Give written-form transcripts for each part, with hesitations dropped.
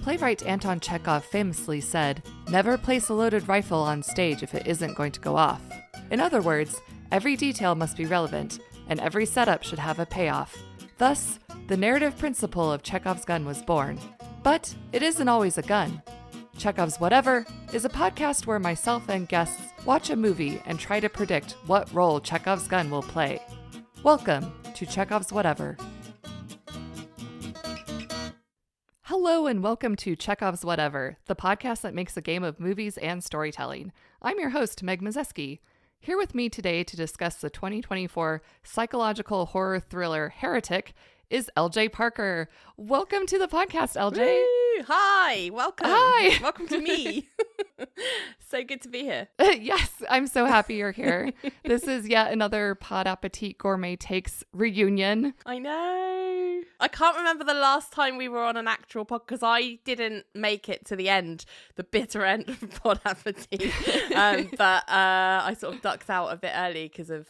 Playwright Anton Chekhov famously said, "Never place a loaded rifle on stage if it isn't going to go off." In other words, every detail must be relevant, and every setup should have a payoff. Thus, the narrative principle of Chekhov's gun was born. But it isn't always a gun. Chekhov's Whatever is a podcast where myself and guests watch a movie and try to predict what role Chekhov's gun will play. Welcome to Chekhov's Whatever. Hello and welcome to Chekhov's Whatever, the podcast that makes a game of movies and storytelling. I'm your host, Meg Mazeski. Here with me today to discuss the 2024 psychological horror thriller Heretic is LJ Parker. Welcome to the podcast, LJ. Woo! Hi, welcome. Hi. Welcome to me. So good to be here. Yes, I'm so happy you're here. This is yet another Pod Appetit Gourmet Takes reunion. I know. I can't remember the last time we were on an actual pod because I didn't make it to the end, the bitter end of Pod Appetit. But I sort of ducked out a bit early because of,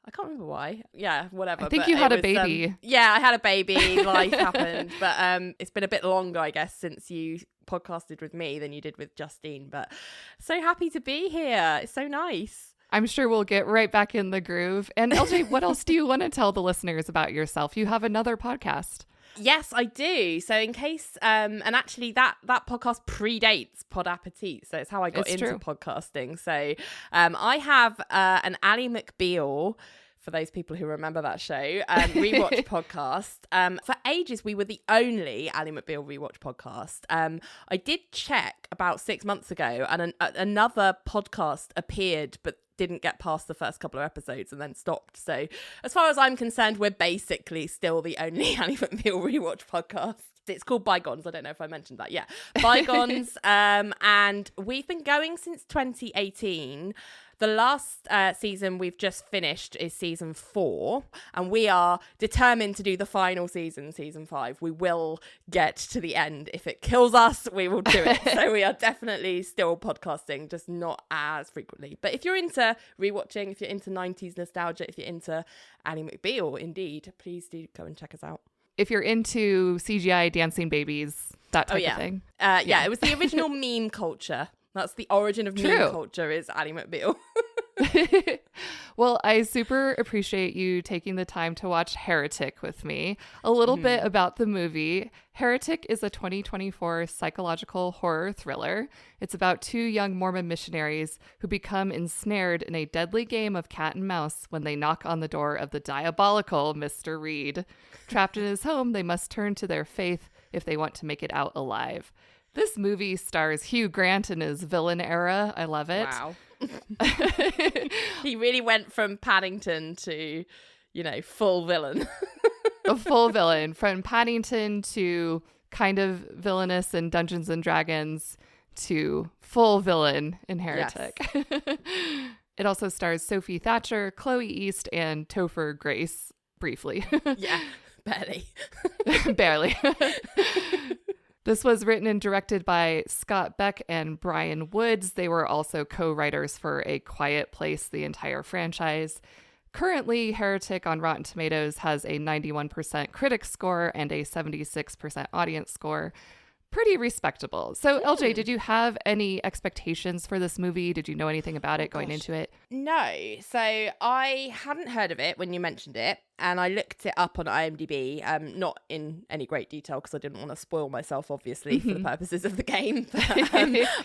I can't remember why. Yeah, whatever. I think you had a baby. Yeah, I had a baby. Life happened. But it's been a bit longer, I guess, since you podcasted with me than you did with Justine. But so happy to be here. It's so nice. I'm sure we'll get right back in the groove. And LJ, what else do you want to tell the listeners about yourself? You have another podcast. Yes, I do. So in case, and actually that podcast predates Pod Appetit. So it's how I got into podcasting. So I have an Ally McBeal, for those people who remember that show, rewatch podcast. For ages, we were the only Ally McBeal rewatch podcast. I did check about 6 months ago and another podcast appeared, but didn't get past the first couple of episodes and then stopped. So as far as I'm concerned, we're basically still the only Ally McBeal rewatch podcast. It's called Bygones. I don't know if I mentioned that. Yeah, Bygones. And we've been going since 2018. The last season we've just finished is season 4, and we are determined to do the final season, season 5. We will get to the end. If it kills us, we will do it. So we are definitely still podcasting, just not as frequently. But if you're into rewatching, if you're into 90s nostalgia, if you're into Ally McBeal, indeed, please do go and check us out. If you're into CGI dancing babies, that type of thing. Yeah, it was the original meme culture. That's the origin of meme culture, is Ally McBeal. Well, I super appreciate you taking the time to watch Heretic with me. A little bit about the movie. Heretic is a 2024 psychological horror thriller. It's about 2 young Mormon missionaries who become ensnared in a deadly game of cat and mouse when they knock on the door of the diabolical Mr. Reed. Trapped in his home, they must turn to their faith if they want to make it out alive. This movie stars Hugh Grant in his villain era. I love it. Wow. He really went from Paddington to, full villain. A full villain. From Paddington to kind of villainous in Dungeons and Dragons to full villain in Heretic. Yes. It also stars Sophie Thatcher, Chloe East, and Topher Grace briefly. Yeah, barely. Barely. This was written and directed by Scott Beck and Brian Woods. They were also co-writers for A Quiet Place, the entire franchise. Currently, Heretic on Rotten Tomatoes has a 91% critic score and a 76% audience score. Pretty respectable. So, LJ, did you have any expectations for this movie? Did you know anything about it going into it? No. So I hadn't heard of it when you mentioned it, and I looked it up on IMDb, not in any great detail because I didn't want to spoil myself, obviously, for the purposes of the game. But,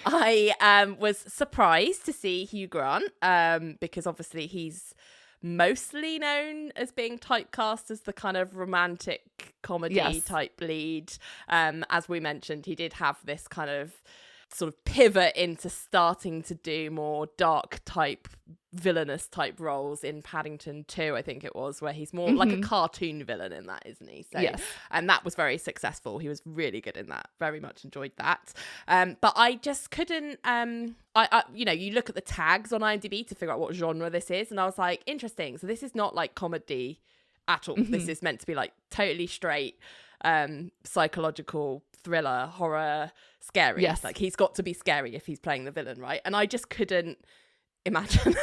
I was surprised to see Hugh Grant because obviously he's mostly known as being typecast as the kind of romantic comedy type lead. As we mentioned, he did have this kind of sort of pivot into starting to do more dark type, villainous type roles in Paddington 2, I think it was, where he's more like a cartoon villain in that, isn't he? So, yes. And that was very successful. He was really good in that. Very much enjoyed that. But I just couldn't, you look at the tags on IMDb to figure out what genre this is. And I was like, interesting. So this is not like comedy at all. This is meant to be like totally straight, psychological thriller, horror, scary. Yes. Like he's got to be scary if he's playing the villain, right? And I just couldn't imagine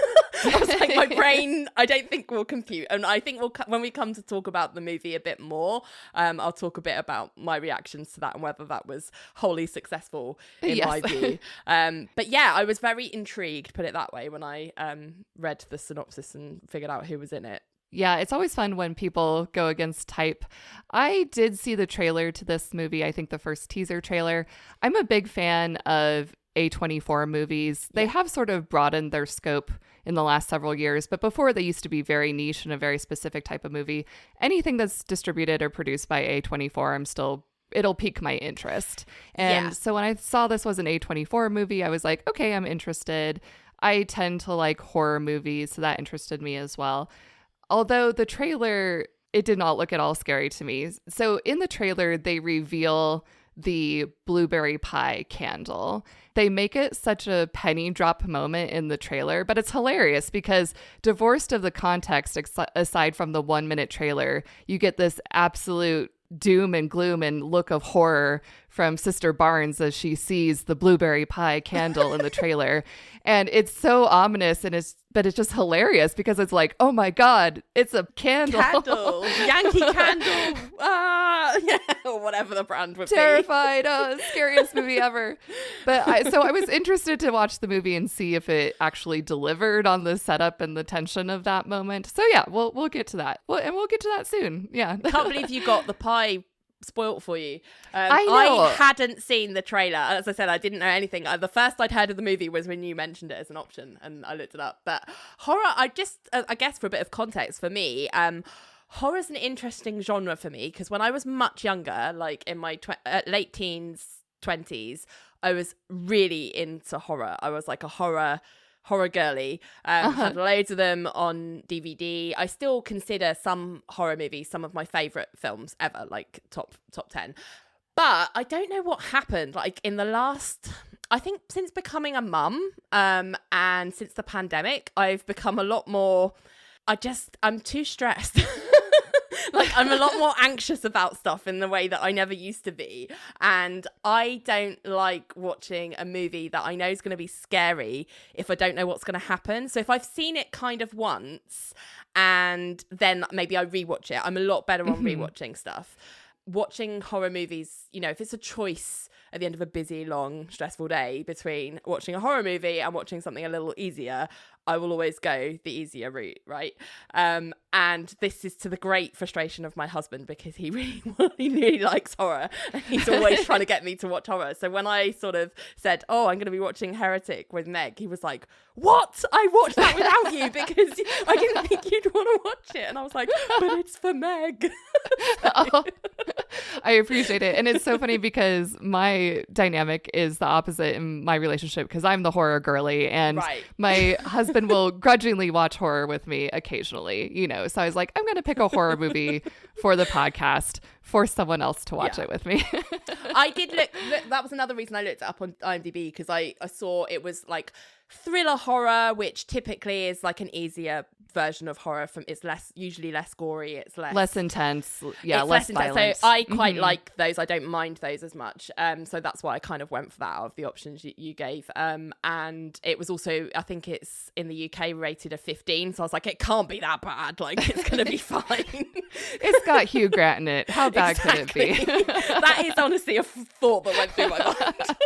I was like, my brain, I don't think will compute. And I think when we come to talk about the movie a bit more, I'll talk a bit about my reactions to that and whether that was wholly successful in my view. But yeah, I was very intrigued, put it that way, when I read the synopsis and figured out who was in it. Yeah, it's always fun when people go against type. I did see the trailer to this movie, I think the first teaser trailer. I'm a big fan of A24 movies. They have sort of broadened their scope in the last several years, but before they used to be very niche and a very specific type of movie. Anything that's distributed or produced by A24, it'll pique my interest. And so when I saw this was an A24 movie, I was like, okay, I'm interested. I tend to like horror movies, so that interested me as well. Although the trailer, it did not look at all scary to me. So in the trailer, they reveal the blueberry pie candle. They make it such a penny drop moment in the trailer, but it's hilarious because divorced of the context, aside from the 1-minute trailer, you get this absolute doom and gloom and look of horror from Sister Barnes as she sees the blueberry pie candle in the trailer. And it's so ominous, but it's just hilarious because it's like, oh my God, it's a candle. Yankee Candle. Or whatever the brand would Terrified. Scariest movie ever. But I was interested to watch the movie and see if it actually delivered on the setup and the tension of that moment. So yeah, we'll get to that. We'll get to that soon. Yeah. I can't believe you got the pie spoilt for you. I know. I hadn't seen the trailer. As I said, I didn't know anything. The first I'd heard of the movie was when you mentioned it as an option, and I looked it up. But horror, I guess for a bit of context for me, horror's an interesting genre for me because when I was much younger, like in my late teens, 20s, I was really into horror. I was like a horror girly. Had loads of them on DVD. I still consider some horror movies some of my favorite films ever, like top 10. But I don't know what happened, like in the last, I think since becoming a mum, and since the pandemic, I've become a lot more, I'm too stressed. Like I'm a lot more anxious about stuff in the way that I never used to be. And I don't like watching a movie that I know is going to be scary if I don't know what's going to happen. So if I've seen it kind of once and then maybe I rewatch it, I'm a lot better on rewatching stuff. Watching horror movies, if it's a choice at the end of a busy, long, stressful day between watching a horror movie and watching something a little easier, I will always go the easier route, right? And this is to the great frustration of my husband because he really likes horror and he's always trying to get me to watch horror. So when I sort of said, oh, I'm going to be watching Heretic with Meg, he was like, what? I watched that without you because I didn't think you'd want to watch it. And I was like, but it's for Meg. Oh, I appreciate it. And it's so funny because my dynamic is the opposite in my relationship because I'm the horror girly and my husband will grudgingly watch horror with me occasionally, So I was like, I'm going to pick a horror movie for the podcast for someone else to watch it with me. I did look, that was another reason I looked it up on IMDb because I saw it was like thriller horror, which typically is like an easier version of horror. It's usually less gory, it's less intense, less violent. So I quite like those. I don't mind those as much. So that's why I kind of went for that out of the options you gave. And it was also, I think it's in the UK rated a 15. So I was like, it can't be that bad. Like it's gonna be fine. It's got Hugh Grant in it. How bad could it be? That is honestly a thought that went through my mind.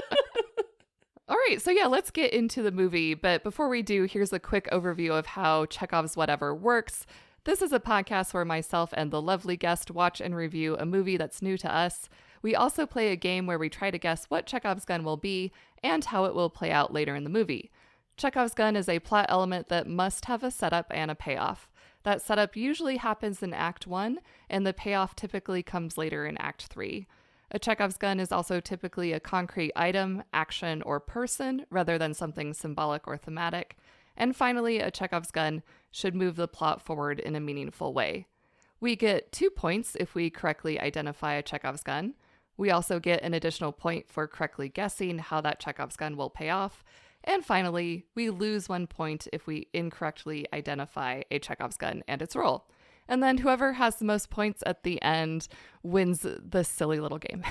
All right, so let's get into the movie. But before we do, here's a quick overview of how Chekhov's Whatever works. This is a podcast where myself and the lovely guest watch and review a movie that's new to us. We also play a game where we try to guess what Chekhov's gun will be and how it will play out later in the movie. Chekhov's gun is a plot element that must have a setup and a payoff. That setup usually happens in Act 1, and the payoff typically comes later in Act 3. A Chekhov's gun is also typically a concrete item, action, or person rather than something symbolic or thematic. And finally, a Chekhov's gun should move the plot forward in a meaningful way. We get 2 points if we correctly identify a Chekhov's gun. We also get an additional point for correctly guessing how that Chekhov's gun will pay off. And finally, we lose 1 point if we incorrectly identify a Chekhov's gun and its role. And then whoever has the most points at the end wins this silly little game.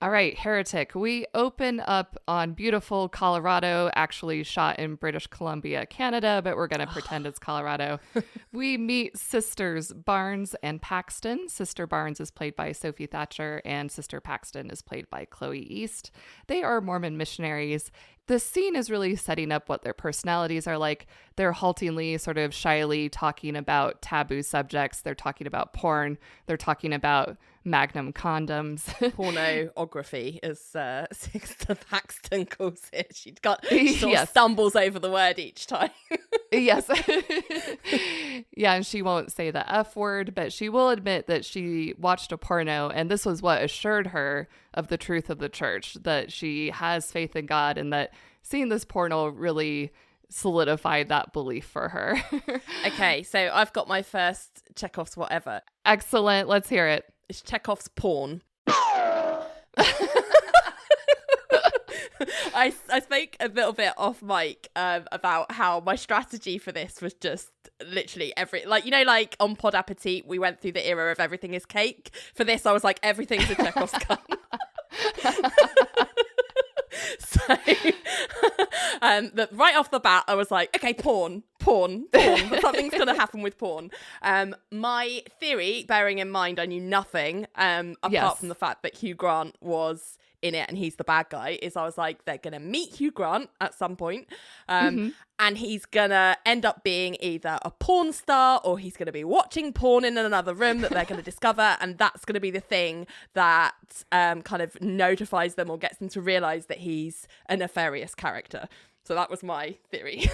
All right, Heretic. We open up on beautiful Colorado, actually shot in British Columbia, Canada, but we're going to pretend it's Colorado. We meet Sisters Barnes and Paxton. Sister Barnes is played by Sophie Thatcher, and Sister Paxton is played by Chloe East. They are Mormon missionaries. The scene is really setting up what their personalities are like. They're haltingly, sort of shyly talking about taboo subjects. They're talking about porn. They're talking about Magnum condoms. Pornography, as Sister Paxton calls it. She sort of stumbles over the word each time. Yes. Yeah, and she won't say the F word, but she will admit that she watched a porno, and this was what assured her of the truth of the church, that she has faith in God, and that seeing this porno really solidified that belief for her. Okay, so I've got my first Chekhov's whatever. Excellent. Let's hear it. It's Chekhov's porn. I spoke a little bit off mic about how my strategy for this was just literally like on Pod Appetit, we went through the era of everything is cake. For this, I was like, everything's a Chekhov's gun. So right off the bat, I was like, okay, porn. Something's going to happen with porn. My theory, bearing in mind I knew nothing apart from the fact that Hugh Grant was in it and he's the bad guy, is I was like, they're going to meet Hugh Grant at some point, and he's going to end up being either a porn star or he's going to be watching porn in another room that they're going to discover, and that's going to be the thing that kind of notifies them or gets them to realise that he's a nefarious character. So that was my theory.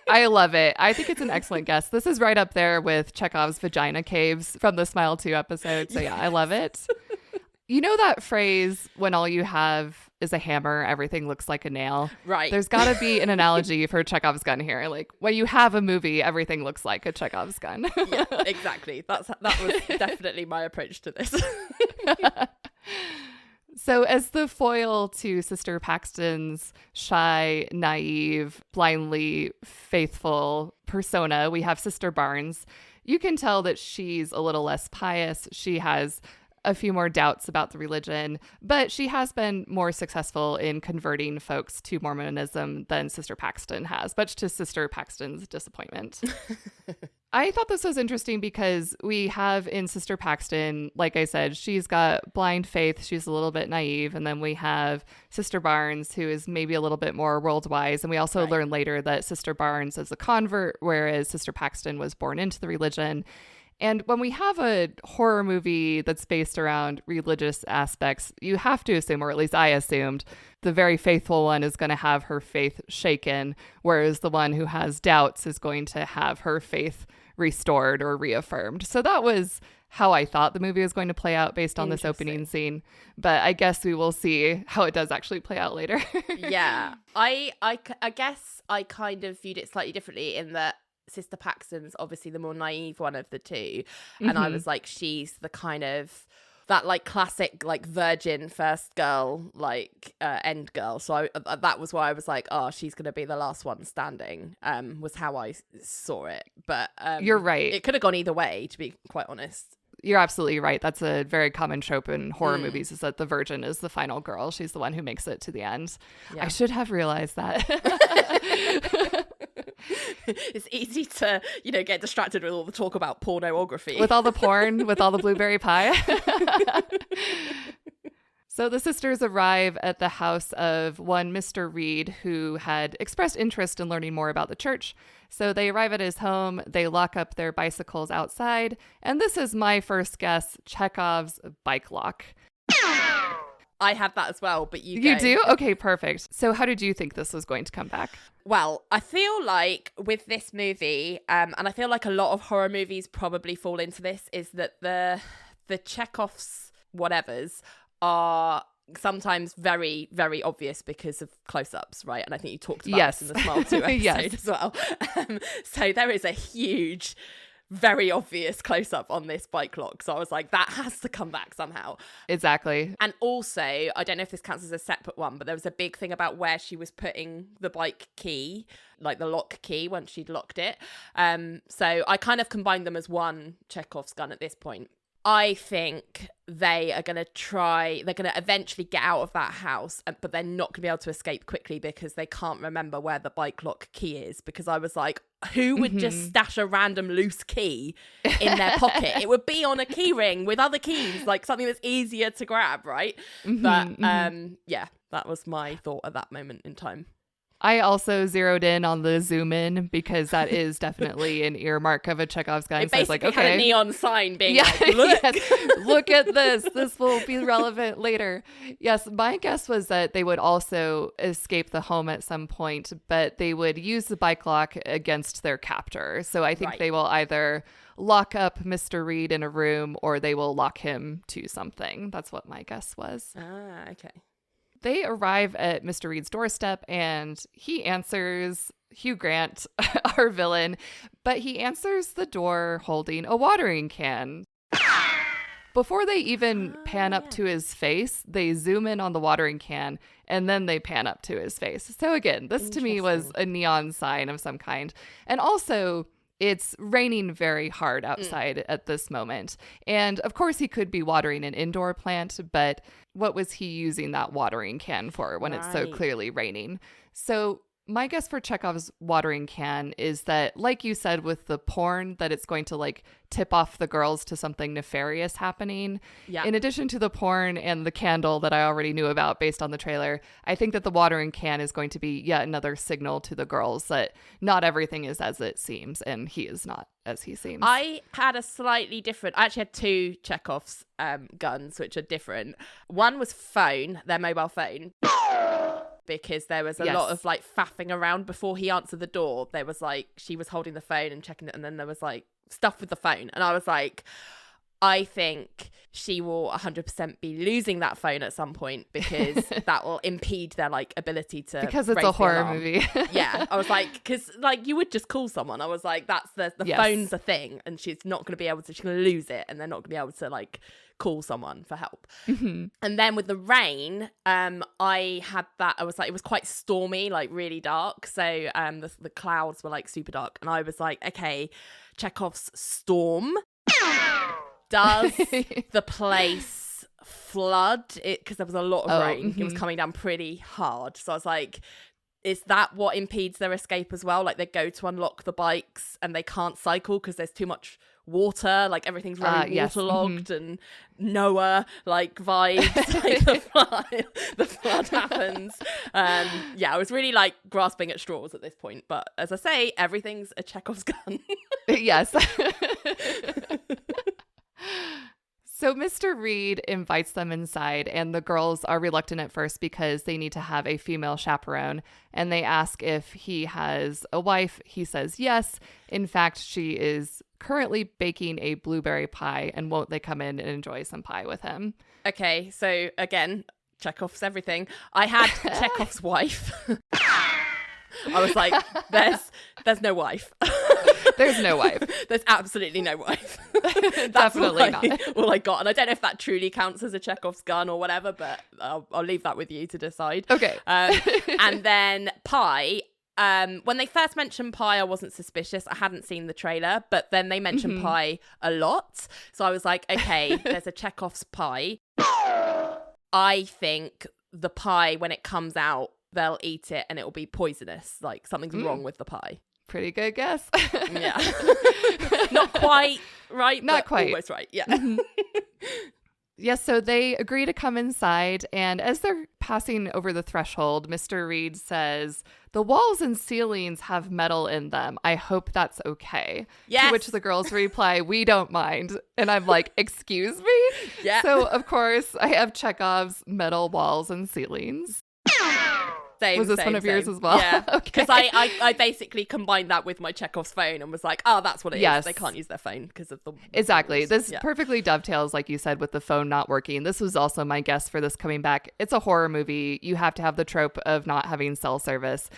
I love it. I think it's an excellent guess. This is right up there with Chekhov's vagina caves from the Smile 2 episode. So yeah, I love it. You know that phrase, when all you have is a hammer, everything looks like a nail? Right. There's got to be an analogy for Chekhov's gun here. Like, when you have a movie, everything looks like a Chekhov's gun. Yeah, exactly. That was definitely my approach to this. So as the foil to Sister Paxton's shy, naive, blindly faithful persona, we have Sister Barnes. You can tell that she's a little less pious. She has a few more doubts about the religion, but she has been more successful in converting folks to Mormonism than Sister Paxton has, much to Sister Paxton's disappointment. I thought this was interesting because we have in Sister Paxton, like I said, she's got blind faith. She's a little bit naive. And then we have Sister Barnes, who is maybe a little bit more world-wise. And we also learn later that Sister Barnes is a convert, whereas Sister Paxton was born into the religion. And when we have a horror movie that's based around religious aspects, you have to assume, or at least I assumed, the very faithful one is going to have her faith shaken, whereas the one who has doubts is going to have her faith restored or reaffirmed. So that was how I thought the movie was going to play out based on this opening scene. But I guess we will see how it does actually play out later. Yeah. I guess I kind of viewed it slightly differently in that Sister Paxton's obviously the more naive one of the two, and I was like, she's the kind of that like classic like virgin first girl like end girl. So that was why I was like, oh, she's gonna be the last one standing. Was how I saw it. But you're right. It could have gone either way, to be quite honest. You're absolutely right. That's a very common trope in horror movies, is that the virgin is the final girl. She's the one who makes it to the end. Yeah. I should have realized that. It's easy to, get distracted with all the talk about pornography. With all the porn, with all the blueberry pie. So the sisters arrive at the house of one Mr. Reed, who had expressed interest in learning more about the church. So they arrive at his home, they lock up their bicycles outside, and this is my first guess, Chekhov's bike lock. I have that as well, but You do? Okay, perfect. So how did you think this was going to come back? Well, I feel like with this movie, and I feel like a lot of horror movies probably fall into this, is that the Chekhov's whatevers are sometimes very, very obvious because of close-ups, right? And I think you talked about this in the Smile 2 episode as well. So there is a huge, very obvious close-up on this bike lock. So I was like, that has to come back somehow. Exactly. And also, I don't know if this counts as a separate one, but there was a big thing about where she was putting the bike key, like the lock key, once she'd locked it. So I kind of combined them as one Chekhov's gun at this point. I think they're going to eventually get out of that house, but they're not going to be able to escape quickly because they can't remember where the bike lock key is. Because I was like, who would just stash a random loose key in their pocket? It would be on a key ring with other keys, like something that's easier to grab, right? But yeah, that was my thought at that moment in time. I also zeroed in on the zoom in because that is definitely an earmark of a Chekhov's gun. It basically had a neon sign being like, look. Yes, look at this. This will be relevant later. Yes, my guess was that they would also escape the home at some point, but they would use the bike lock against their captor. So I think they will either lock up Mr. Reed in a room or they will lock him to something. That's what my guess was. Ah, okay. They arrive at Mr. Reed's doorstep and he answers Hugh Grant, our villain, but he answers the door holding a watering can. Before they even pan up to his face, they zoom in on the watering can and then they pan up to his face. So again, this to me was a neon sign of some kind. And also, it's raining very hard outside at this moment. And of course, he could be watering an indoor plant, but what was he using that watering can for when it's so clearly raining? So my guess for Chekhov's watering can is that, like you said with the porn, that it's going to like tip off the girls to something nefarious happening. Yeah. In addition to the porn and the candle that I already knew about based on the trailer, I think that the watering can is going to be yet another signal to the girls that not everything is as it seems, and he is not as he seems. I had a slightly different, I actually had two Chekhov's guns, which are different. One was their mobile phone. Because there was a lot of like faffing around before he answered the door. There was like, she was holding the phone and checking it, and then there was like stuff with the phone. And I was like, I think she will 100% be losing that phone at some point because that will impede their like ability to because it's a horror movie. Yeah, I was like, because like you would just call someone. I was like, that's the phone's a thing, and she's not going to be able to. She's going to lose it, and they're not going to be able to like call someone for help. And then with the rain, I had that. I was like, it was quite stormy, like really dark. So the clouds were like super dark, and I was like, okay, Chekhov's storm. Does the place flood it? Because there was a lot of rain. It was coming down pretty hard. So I was like, is that what impedes their escape as well? Like they go to unlock the bikes and they can't cycle because there's too much water. Like everything's really waterlogged and Noah like vibes. Like the flood happens. Yeah, I was really like grasping at straws at this point. But as I say, everything's a Chekhov's gun. Yes. So Mr. Reed invites them inside, and the girls are reluctant at first because they need to have a female chaperone, and they ask if he has a wife. He says yes. In fact, she is currently baking a blueberry pie, and won't they come in and enjoy some pie with him? Okay, so again, Chekhov's everything. I had Chekhov's wife. I was like, there's no wife. There's no wife. There's absolutely no wife. That's Definitely not. All I got. And I don't know if that truly counts as a Chekhov's gun or whatever, but I'll leave that with you to decide. Okay. And then pie. When they first mentioned pie, I wasn't suspicious. I hadn't seen the trailer, but then they mentioned pie a lot. So I was like, okay, there's a Chekhov's pie. I think the pie, when it comes out, they'll eat it and it will be poisonous. Like something's wrong with the pie. Pretty good guess. Yeah. Not quite right. Not quite. Almost right. Yeah. Yes, so they agree to come inside, and as they're passing over the threshold, Mr. Reed says, "The walls and ceilings have metal in them. I hope that's okay." Yes. To which the girls reply, "We don't mind." And I'm like, excuse me? Yeah. So, of course, I have Chekhov's metal walls and ceilings. Was this one of yours as well? Yeah. Okay. Because I basically combined that with my Chekhov's phone and was like, oh, that's what it is. They can't use their phone because of the Exactly. rules. This perfectly dovetails, like you said, with the phone not working. This was also my guess for this coming back. It's a horror movie. You have to have the trope of not having cell service.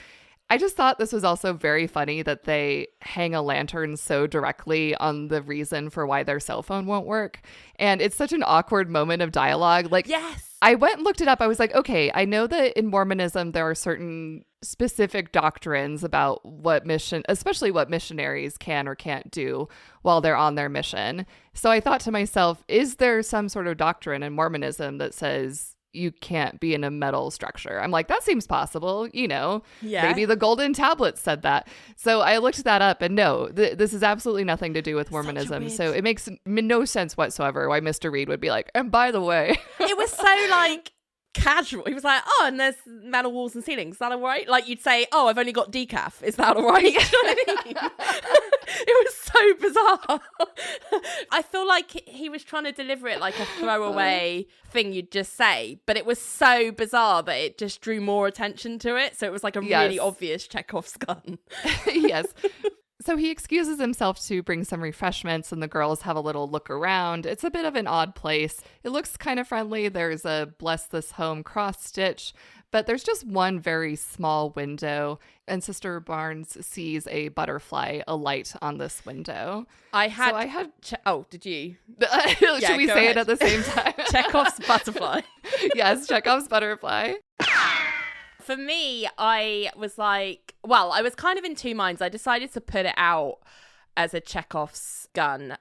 I just thought this was also very funny that they hang a lantern so directly on the reason for why their cell phone won't work. And it's such an awkward moment of dialogue. Like, yes. I went and looked it up. I was like, okay, I know that in Mormonism, there are certain specific doctrines about what mission, especially what missionaries can or can't do while they're on their mission. So I thought to myself, is there some sort of doctrine in Mormonism that says you can't be in a metal structure? I'm like, that seems possible. Maybe the golden tablets said that. So I looked that up, and no, this is absolutely nothing to do with Mormonism. So it makes no sense whatsoever why Mr. Reed would be like, and by the way. It was so like casual. He was like, oh, and there's metal walls and ceilings. Is that all right? Like you'd say, oh, I've only got decaf. Is that all right? You know what I mean? It was so bizarre. I feel like he was trying to deliver it like a throwaway thing you'd just say, but it was so bizarre that it just drew more attention to it. So it was like a really obvious Chekhov's gun. Yes. So he excuses himself to bring some refreshments, and the girls have a little look around. It's a bit of an odd place. It looks kind of friendly. There's a bless this home cross stitch, but there's just one very small window, and Sister Barnes sees a butterfly alight on this window. Did you? Should we say it at the same time? Chekhov's butterfly. Yes, Chekhov's butterfly. For me, I was kind of in two minds. I decided to put it out as a Chekhov's gun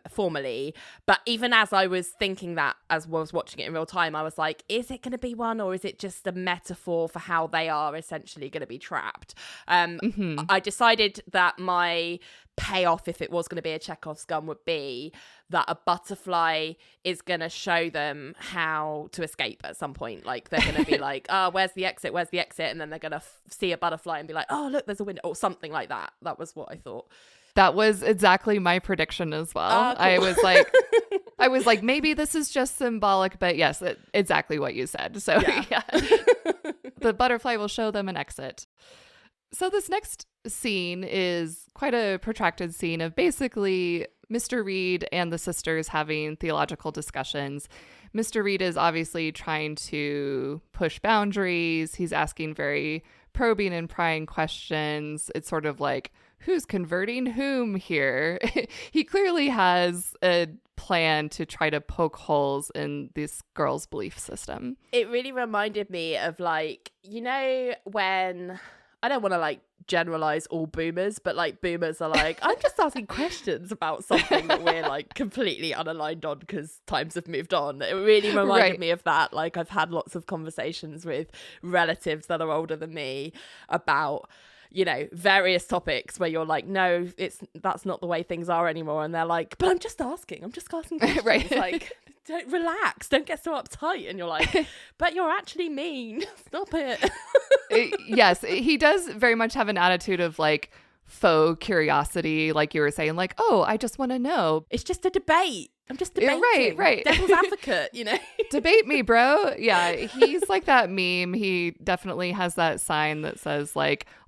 formally, but even as I was thinking that, as I was watching it in real time, I was like, is it going to be one, or is it just a metaphor for how they are essentially going to be trapped? I decided that my payoff, if it was going to be a Chekhov's gun, would be that a butterfly is going to show them how to escape at some point. Like they're going to be like, oh, where's the exit, and then they're going to see a butterfly and be like, oh, look, there's a window, or something like that. That was what I thought. That was exactly my prediction as well. Cool. I was like, maybe this is just symbolic, but yes, exactly what you said. So yeah. The butterfly will show them an exit. So this next scene is quite a protracted scene of basically Mr. Reed and the sisters having theological discussions. Mr. Reed is obviously trying to push boundaries. He's asking very probing and prying questions. It's sort of like, who's converting whom here? He clearly has a plan to try to poke holes in this girl's belief system. It really reminded me of when, I don't want to generalize all boomers, but boomers are I'm just asking questions about something that we're completely unaligned on because times have moved on. It really reminded me of that. I've had lots of conversations with relatives that are older than me about various topics where you're like, no, that's not the way things are anymore. And they're like, but I'm just asking questions. Right. Don't relax, don't get so uptight. And you're like, but you're actually mean. Stop it. Yes, he does very much have an attitude of faux curiosity, like you were saying, oh, I just want to know. It's just a debate. I'm just debating. Right. Devil's advocate, Debate me, bro. Yeah, he's like that meme. He definitely has that sign that says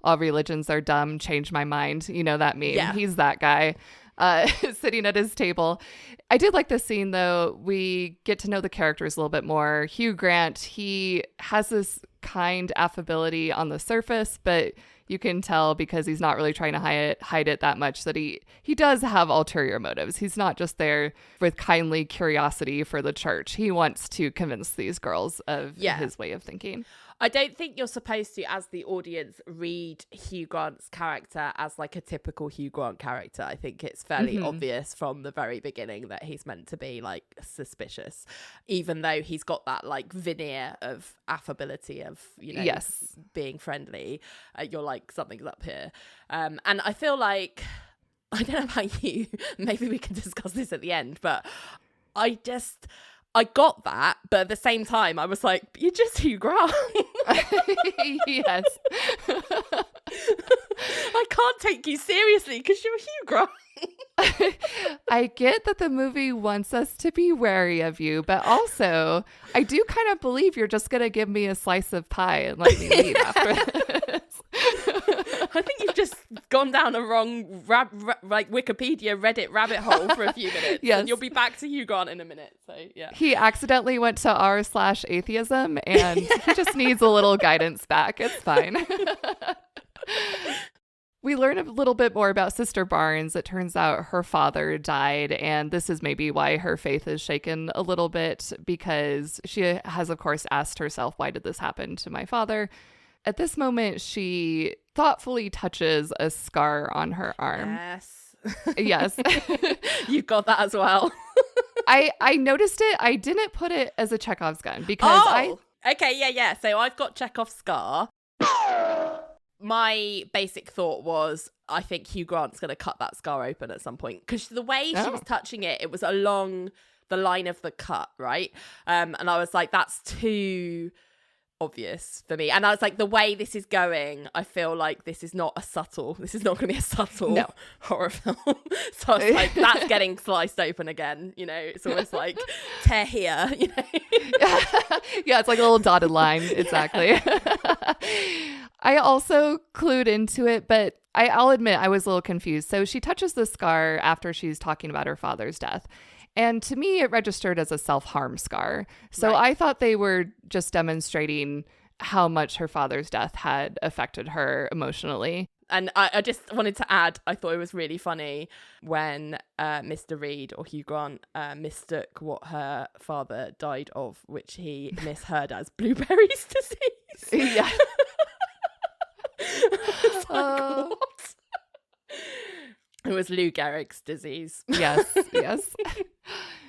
all religions are dumb, change my mind. That meme. Yeah. He's that guy sitting at his table. I did like this scene, though. We get to know the characters a little bit more. Hugh Grant, he has this kind affability on the surface, but you can tell because he's not really trying to hide it that much that he does have ulterior motives. He's not just there with kindly curiosity for the church. He wants to convince these girls of his way of thinking. I don't think you're supposed to, as the audience, read Hugh Grant's character as a typical Hugh Grant character. I think it's fairly obvious from the very beginning that he's meant to be suspicious, even though he's got that veneer of affability of being friendly. You're like, something's up here, and I feel like, I don't know about you, maybe we can discuss this at the end, but I got that, but at the same time, I was like, you're just Hugh Grant. Yes. I can't take you seriously because you're Hugh Grant. I get that the movie wants us to be wary of you, but also, I do kind of believe you're just going to give me a slice of pie and let me leave after this. I think you've just gone down a wrong Wikipedia Reddit rabbit hole for a few minutes. Yes. And you'll be back to Hugh Grant in a minute. So yeah. He accidentally went to r/atheism and he just needs a little guidance back. It's fine. We learn a little bit more about Sister Barnes. It turns out her father died, and this is maybe why her faith is shaken a little bit, because she has, of course, asked herself, why did this happen to my father? At this moment, she thoughtfully touches a scar on her arm. Yes. Yes. You've got that as well. I noticed it. I didn't put it as a Chekhov's gun because Okay, yeah. So I've got Chekhov's scar. My basic thought was, I think Hugh Grant's going to cut that scar open at some point, because the way she was touching it, it was along the line of the cut, right? And I was like, that's too obvious for me. And I was like, the way this is going, I feel like this is not going to be a subtle horror film. So I was like, that's getting sliced open again. You know, it's almost like tear here, you know? Yeah, it's like a little dotted line. Exactly. I also clued into it, but I'll admit I was a little confused. So she touches the scar after she's talking about her father's death. And to me, it registered as a self-harm scar. So right. I thought they were just demonstrating how much her father's death had affected her emotionally. And I just wanted to add, I thought it was really funny when Mr. Reed, or Hugh Grant, mistook what her father died of, which he misheard as blueberries disease. Yeah. What? It was Lou Gehrig's disease. Yes.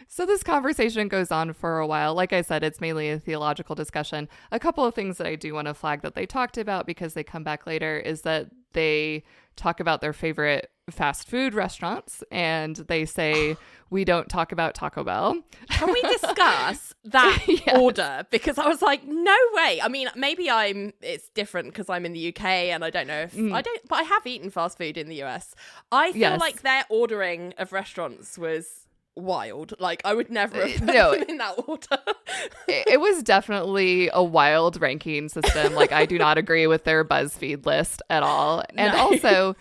So this conversation goes on for a while. Like I said, it's mainly a theological discussion. A couple of things that I do want to flag that they talked about, because they come back later, is that they talk about their favorite fast food restaurants, and they say, we don't talk about Taco Bell. Can we discuss that yes. order? Because I was like, no way. I mean, maybe it's different because I'm in the UK and I don't know if but I have eaten fast food in the US. I feel like their ordering of restaurants was wild. Like, I would never have put them in that order. It was definitely a wild ranking system. Like, I do not agree with their BuzzFeed list at all. And also,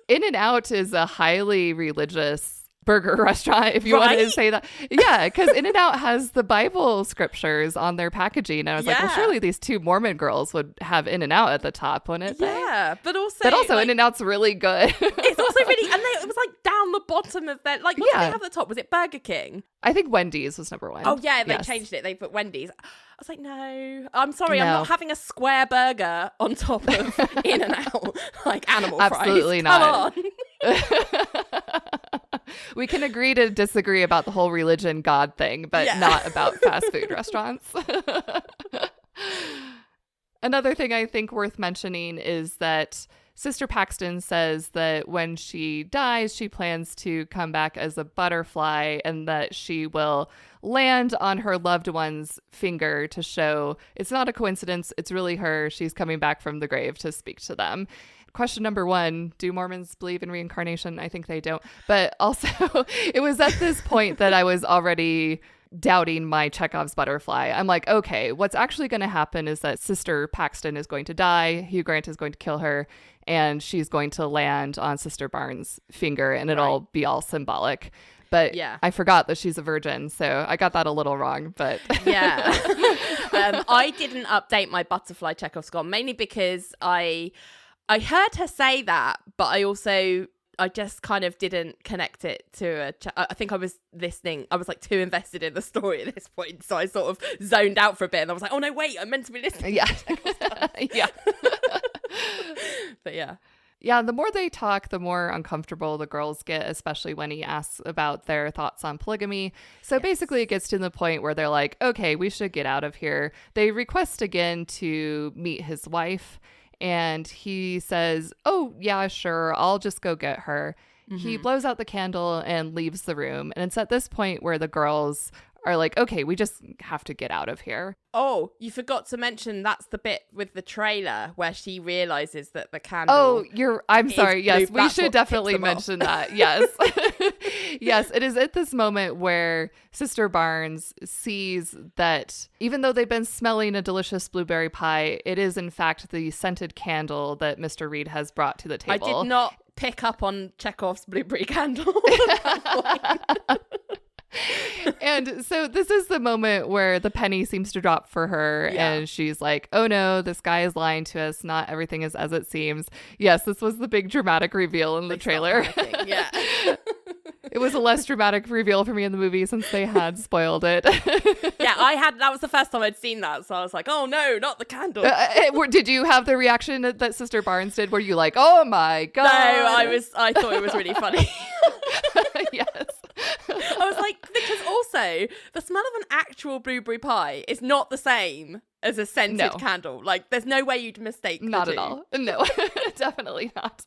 In-N-Out is a highly religious burger restaurant, if you want to say that. Yeah, because In-N-Out has the Bible scriptures on their packaging. And I was like, well, surely these two Mormon girls would have In-N-Out at the top, wouldn't it? Yeah, but also like, In-N-Out's really good. It's also really, and it was like down the bottom of their, like, what did they have at the top? Was it Burger King? I think Wendy's was number one. Oh yeah, they changed it. They put Wendy's. I was like, no, I'm sorry, I'm not having a square burger on top of In-N-Out, like animal fries. Absolutely not. Come on. We can agree to disagree about the whole religion God thing, but not about fast food restaurants. Another thing I think worth mentioning is that Sister Paxton says that when she dies, she plans to come back as a butterfly, and that she will land on her loved one's finger to show it's not a coincidence. It's really her. She's coming back from the grave to speak to them. Question number one, do Mormons believe in reincarnation? I think they don't. But also, it was at this point that I was already doubting my Chekhov's butterfly. I'm like, okay, what's actually going to happen is that Sister Paxton is going to die, Hugh Grant is going to kill her, and she's going to land on Sister Barnes' finger, and it'll be all symbolic. But I forgot that she's a virgin, so I got that a little wrong. But I didn't update my butterfly Chekhov's scar, mainly because I heard her say that, but I just kind of didn't connect it to I think I was listening. I was like too invested in the story at this point. So I sort of zoned out for a bit, and I was like, oh no, wait, I'm meant to be listening. Yeah. Yeah. But yeah. Yeah, the more they talk, the more uncomfortable the girls get, especially when he asks about their thoughts on polygamy. So basically it gets to the point where they're like, okay, we should get out of here. They request again to meet his wife. And he says, oh, yeah, sure, I'll just go get her. Mm-hmm. He blows out the candle and leaves the room. And it's at this point where the girls are like, okay, we just have to get out of here. Oh, you forgot to mention that's the bit with the trailer where she realizes that the candle. Oh, I'm sorry. Yes, we should definitely mention that. Yes. Yes, it is at this moment where Sister Barnes sees that even though they've been smelling a delicious blueberry pie, it is in fact the scented candle that Mr. Reed has brought to the table. I did not pick up on Chekhov's blueberry candle. And so this is the moment where the penny seems to drop for her, and she's like, oh no, this guy is lying to us. Not everything is as it seems. Yes, this was the big dramatic reveal in the trailer. Yeah. It was a less dramatic reveal for me in the movie since they had spoiled it. Yeah, that was the first time I'd seen that, so I was like, oh no, not the candle. Did you have the reaction that Sister Barnes did? Were you like, oh my God? No, I thought it was really funny. Yes. I was like, because also the smell of an actual blueberry pie is not the same as a scented candle. Like, there's no way you'd mistake the Not two. at all. No, definitely not.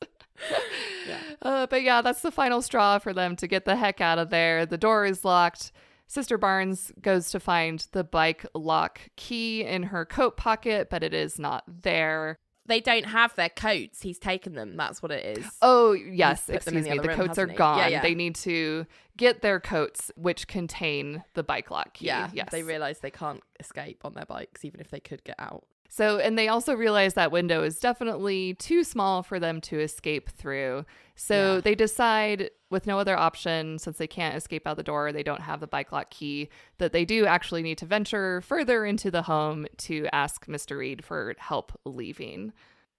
But yeah, that's the final straw for them to get the heck out of there. The door is locked. Sister Barnes goes to find the bike lock key in her coat pocket, but it is not there. They don't have their coats. He's taken them. That's what it is. Oh, yes. Excuse me. The room, coats are he? gone. Yeah. They need to get their coats, which contain the bike lock key. Yeah. Yes. They realize they can't escape on their bikes, even if they could get out. So, and they also realize that window is definitely too small for them to escape through. So they decide, with no other option, since they can't escape out the door, they don't have the bike lock key, that they do actually need to venture further into the home to ask Mr. Reed for help leaving.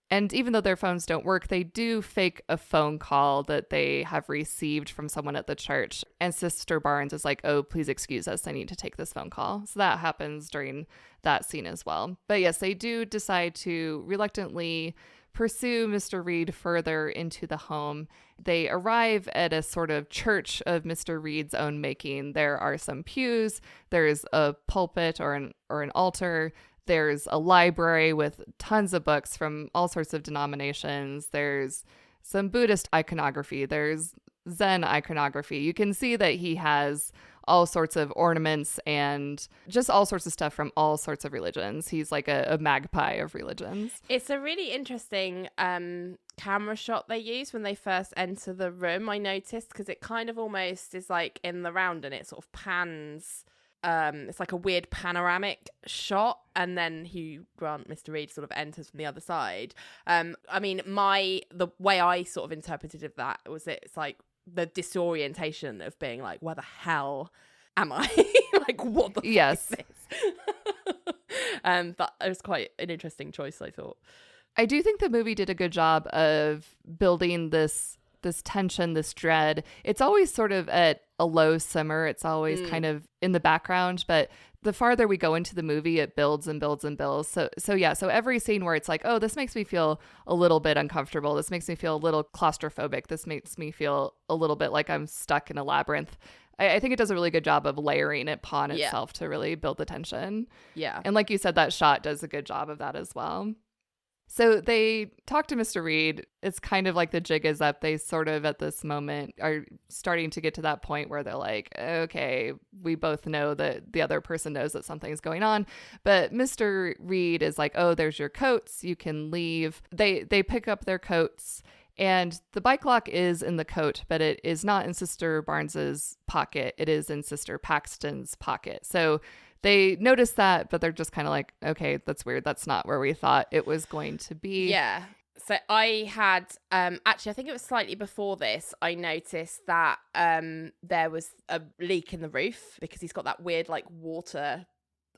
And even though their phones don't work, they do fake a phone call that they have received from someone at the church. And Sister Barnes is like, oh, please excuse us. I need to take this phone call. So that happens during that scene as well. But yes, they do decide to reluctantly pursue Mr. Reed further into the home. They arrive at a sort of church of Mr. Reed's own making. There are some pews. There's a pulpit or an altar. There's a library with tons of books from all sorts of denominations. There's some Buddhist iconography. There's Zen iconography. You can see that he has all sorts of ornaments and just all sorts of stuff from all sorts of religions. He's like a magpie of religions. It's a really interesting camera shot they use when they first enter the room, I noticed, because it kind of almost is like in the round and it sort of pans. It's like a weird panoramic shot, and then Hugh Grant, Mr. Reed, sort of enters from the other side. I mean, the way I sort of interpreted that was it's like the disorientation of being like, where the hell am I? Like, what the fuck is this? But it was quite an interesting choice, I thought. I do think the movie did a good job of building this tension, this dread. It's always sort of at a low simmer. It's always kind of in the background, but the farther we go into the movie, it builds and builds and builds. So every scene where it's like, oh, this makes me feel a little bit uncomfortable. This makes me feel a little claustrophobic. This makes me feel a little bit like I'm stuck in a labyrinth. I think it does a really good job of layering it upon itself to really build the tension. Yeah. And like you said, that shot does a good job of that as well. So they talk to Mr. Reed. It's kind of like the jig is up. They sort of at this moment are starting to get to that point where they're like, okay, we both know that the other person knows that something's going on. But Mr. Reed is like, oh, there's your coats. You can leave. They pick up their coats. And the bike lock is in the coat, but it is not in Sister Barnes's pocket. It is in Sister Paxton's pocket. So they notice that, but they're just kind of like, okay, that's weird. That's not where we thought it was going to be. Yeah. So I had, actually, I think it was slightly before this, I noticed that there was a leak in the roof because he's got that weird, like, water,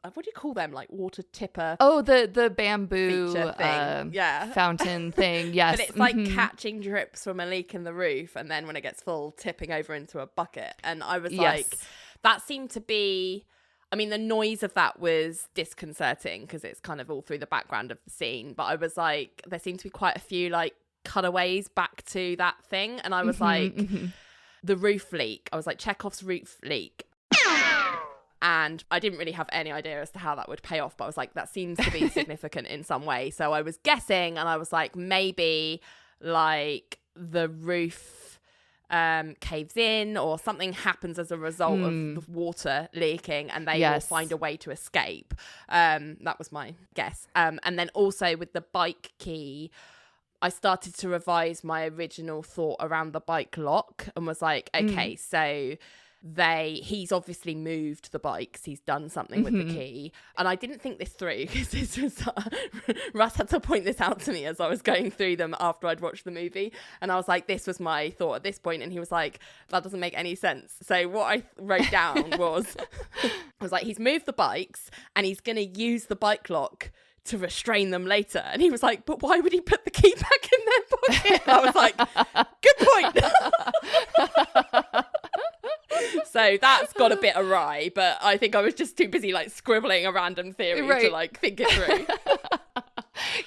what do you call them? Like, water tipper. Oh, the bamboo thing. fountain thing. Yes. But it's like catching drips from a leak in the roof. And then when it gets full, tipping over into a bucket. And I was like, that seemed to be... I mean, the noise of that was disconcerting because it's kind of all through the background of the scene. But I was like, there seemed to be quite a few like cutaways back to that thing. And I was the roof leak. I was like, Chekhov's roof leak. And I didn't really have any idea as to how that would pay off. But I was like, that seems to be significant in some way. So I was guessing and I was like, maybe like the roof caves in or something happens as a result of the water leaking and they will find a way to escape. That was my guess. And then also with the bike key, I started to revise my original thought around the bike lock and was like, okay, so he's obviously moved the bikes. He's done something with the key. And I didn't think this through because this was Russ had to point this out to me as I was going through them after I'd watched the movie. And I was like, this was my thought at this point. And he was like, that doesn't make any sense. So what I wrote down was like, he's moved the bikes and he's going to use the bike lock to restrain them later. And he was like, but why would he put the key back in their pocket? And I was like, good point. So that's got a bit awry, but I think I was just too busy like scribbling a random theory to like think it through.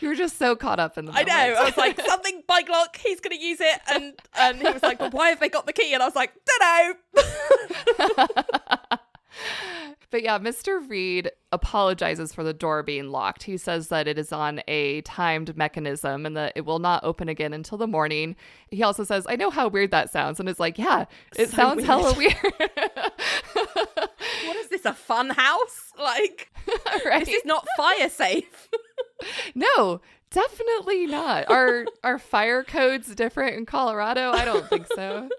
You were just so caught up in the moment. I know. I was like, something bike lock, he's going to use it. And he was like, but why have they got the key? And I was like, don't know. But yeah, Mr. Reed apologizes for the door being locked. He says that it is on a timed mechanism and that it will not open again until the morning. He also says, I know how weird that sounds. And it's like, yeah, it so sounds weird. Hella weird. What is this, a fun house? Like, right? This is not fire safe. No, definitely not. Are fire codes different in Colorado? I don't think so.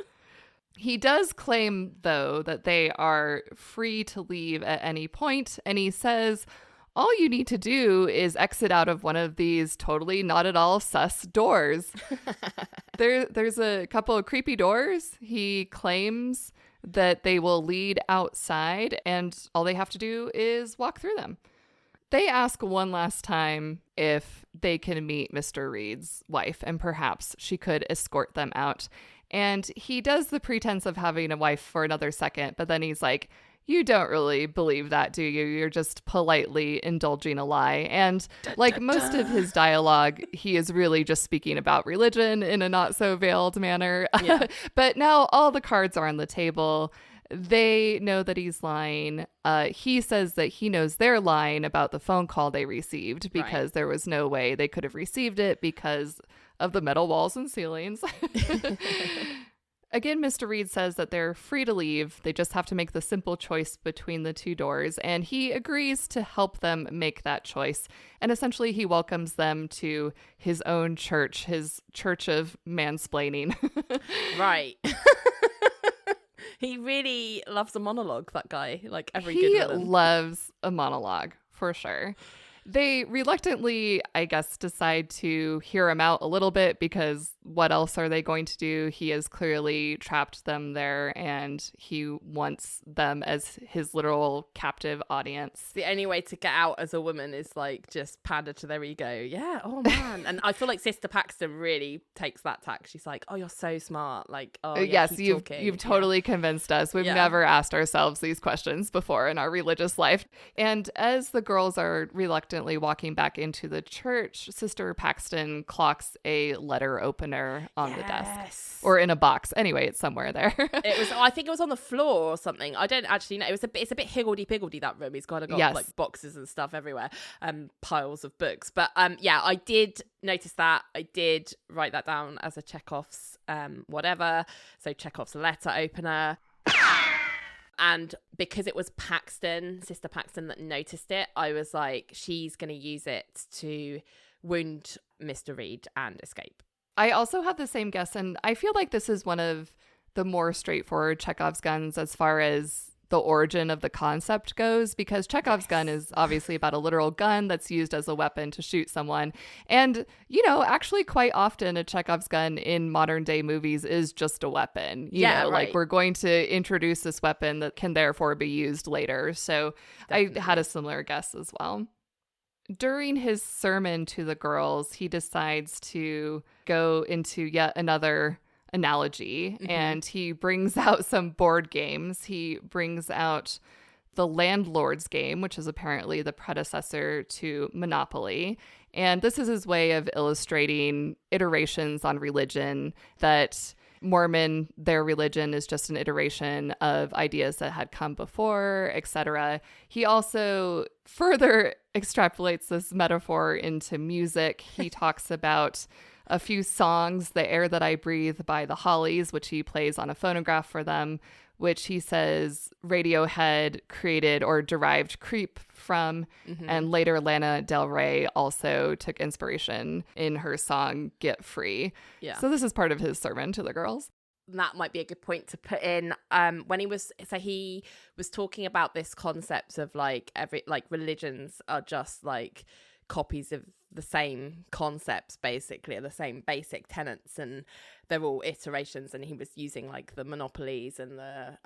He does claim, though, that they are free to leave at any point, and he says all you need to do is exit out of one of these totally not at all sus doors. There's a couple of creepy doors. He claims that they will lead outside, and all they have to do is walk through them. They ask one last time if they can meet Mr. Reed's wife, and perhaps she could escort them out. And he does the pretense of having a wife for another second, but then he's like, you don't really believe that, do you? You're just politely indulging a lie. And like most of his dialogue, he is really just speaking about religion in a not so veiled manner. Yeah. But now all the cards are on the table. They know that he's lying. He says that he knows they're lying about the phone call they received because there was no way they could have received it because of the metal walls and ceilings. Again, Mr. Reed says that they're free to leave. They just have to make the simple choice between the two doors. And he agrees to help them make that choice. And essentially, he welcomes them to his own church, his church of mansplaining. Right. He really loves a monologue, that guy, like every good villain. He loves a monologue, for sure. They reluctantly, I guess, decide to hear him out a little bit because what else are they going to do? He has clearly trapped them there and he wants them as his literal captive audience. The only way to get out as a woman is like just pander to their ego. Yeah, oh man. And I feel like Sister Paxton really takes that tack. She's like, oh, you're so smart. Like, oh, yeah, yes, you've totally convinced us. We've never asked ourselves these questions before in our religious life. And as the girls are reluctantly walking back into the church, Sister Paxton clocks a letter opener on the desk or in a box. Anyway, it's somewhere there. I think it was on the floor or something. I don't actually know. It's a bit higgledy-piggledy, that room. It's kind of got like boxes and stuff everywhere, piles of books. But yeah, I did notice that. I did write that down as a Chekhov's whatever. So Chekhov's letter opener. And because it was Sister Paxton that noticed it, I was like, she's going to use it to wound Mr. Reed and escape. I also had the same guess, and I feel like this is one of the more straightforward Chekhov's guns as far as the origin of the concept goes, because Chekhov's gun is obviously about a literal gun that's used as a weapon to shoot someone. And, actually quite often a Chekhov's gun in modern day movies is just a weapon. Like we're going to introduce this weapon that can therefore be used later. So definitely. I had a similar guess as well. During his sermon to the girls, he decides to go into yet another analogy, and he brings out some board games. He brings out the Landlord's game, which is apparently the predecessor to Monopoly. And this is his way of illustrating iterations on religion, that Mormon, their religion is just an iteration of ideas that had come before, etc. He also further extrapolates this metaphor into music. He talks about a few songs, The Air That I Breathe by the Hollies, which he plays on a phonograph for them, which he says Radiohead created or derived Creep from. And later Lana Del Rey also took inspiration in her song Get Free. Yeah. So this is part of his sermon to the girls. that might be a good point to put in. When he was talking about this concept of like religions are just like copies of the same concepts, basically, the same basic tenets, and they're all iterations, and he was using like the monopolies and the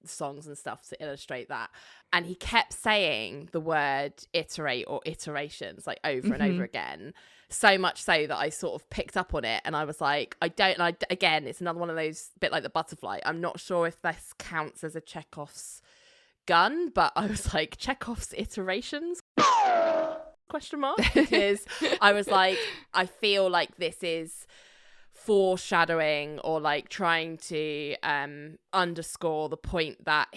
songs and stuff to illustrate that, and he kept saying the word iterate or iterations like over and over again, so much so that I sort of picked up on it, and I was like, again, it's another one of those, bit like the butterfly, I'm not sure if this counts as a Chekhov's gun, but I was like, Chekhov's iterations? Question mark? Because I was like, I feel like this is foreshadowing or like trying to underscore the point that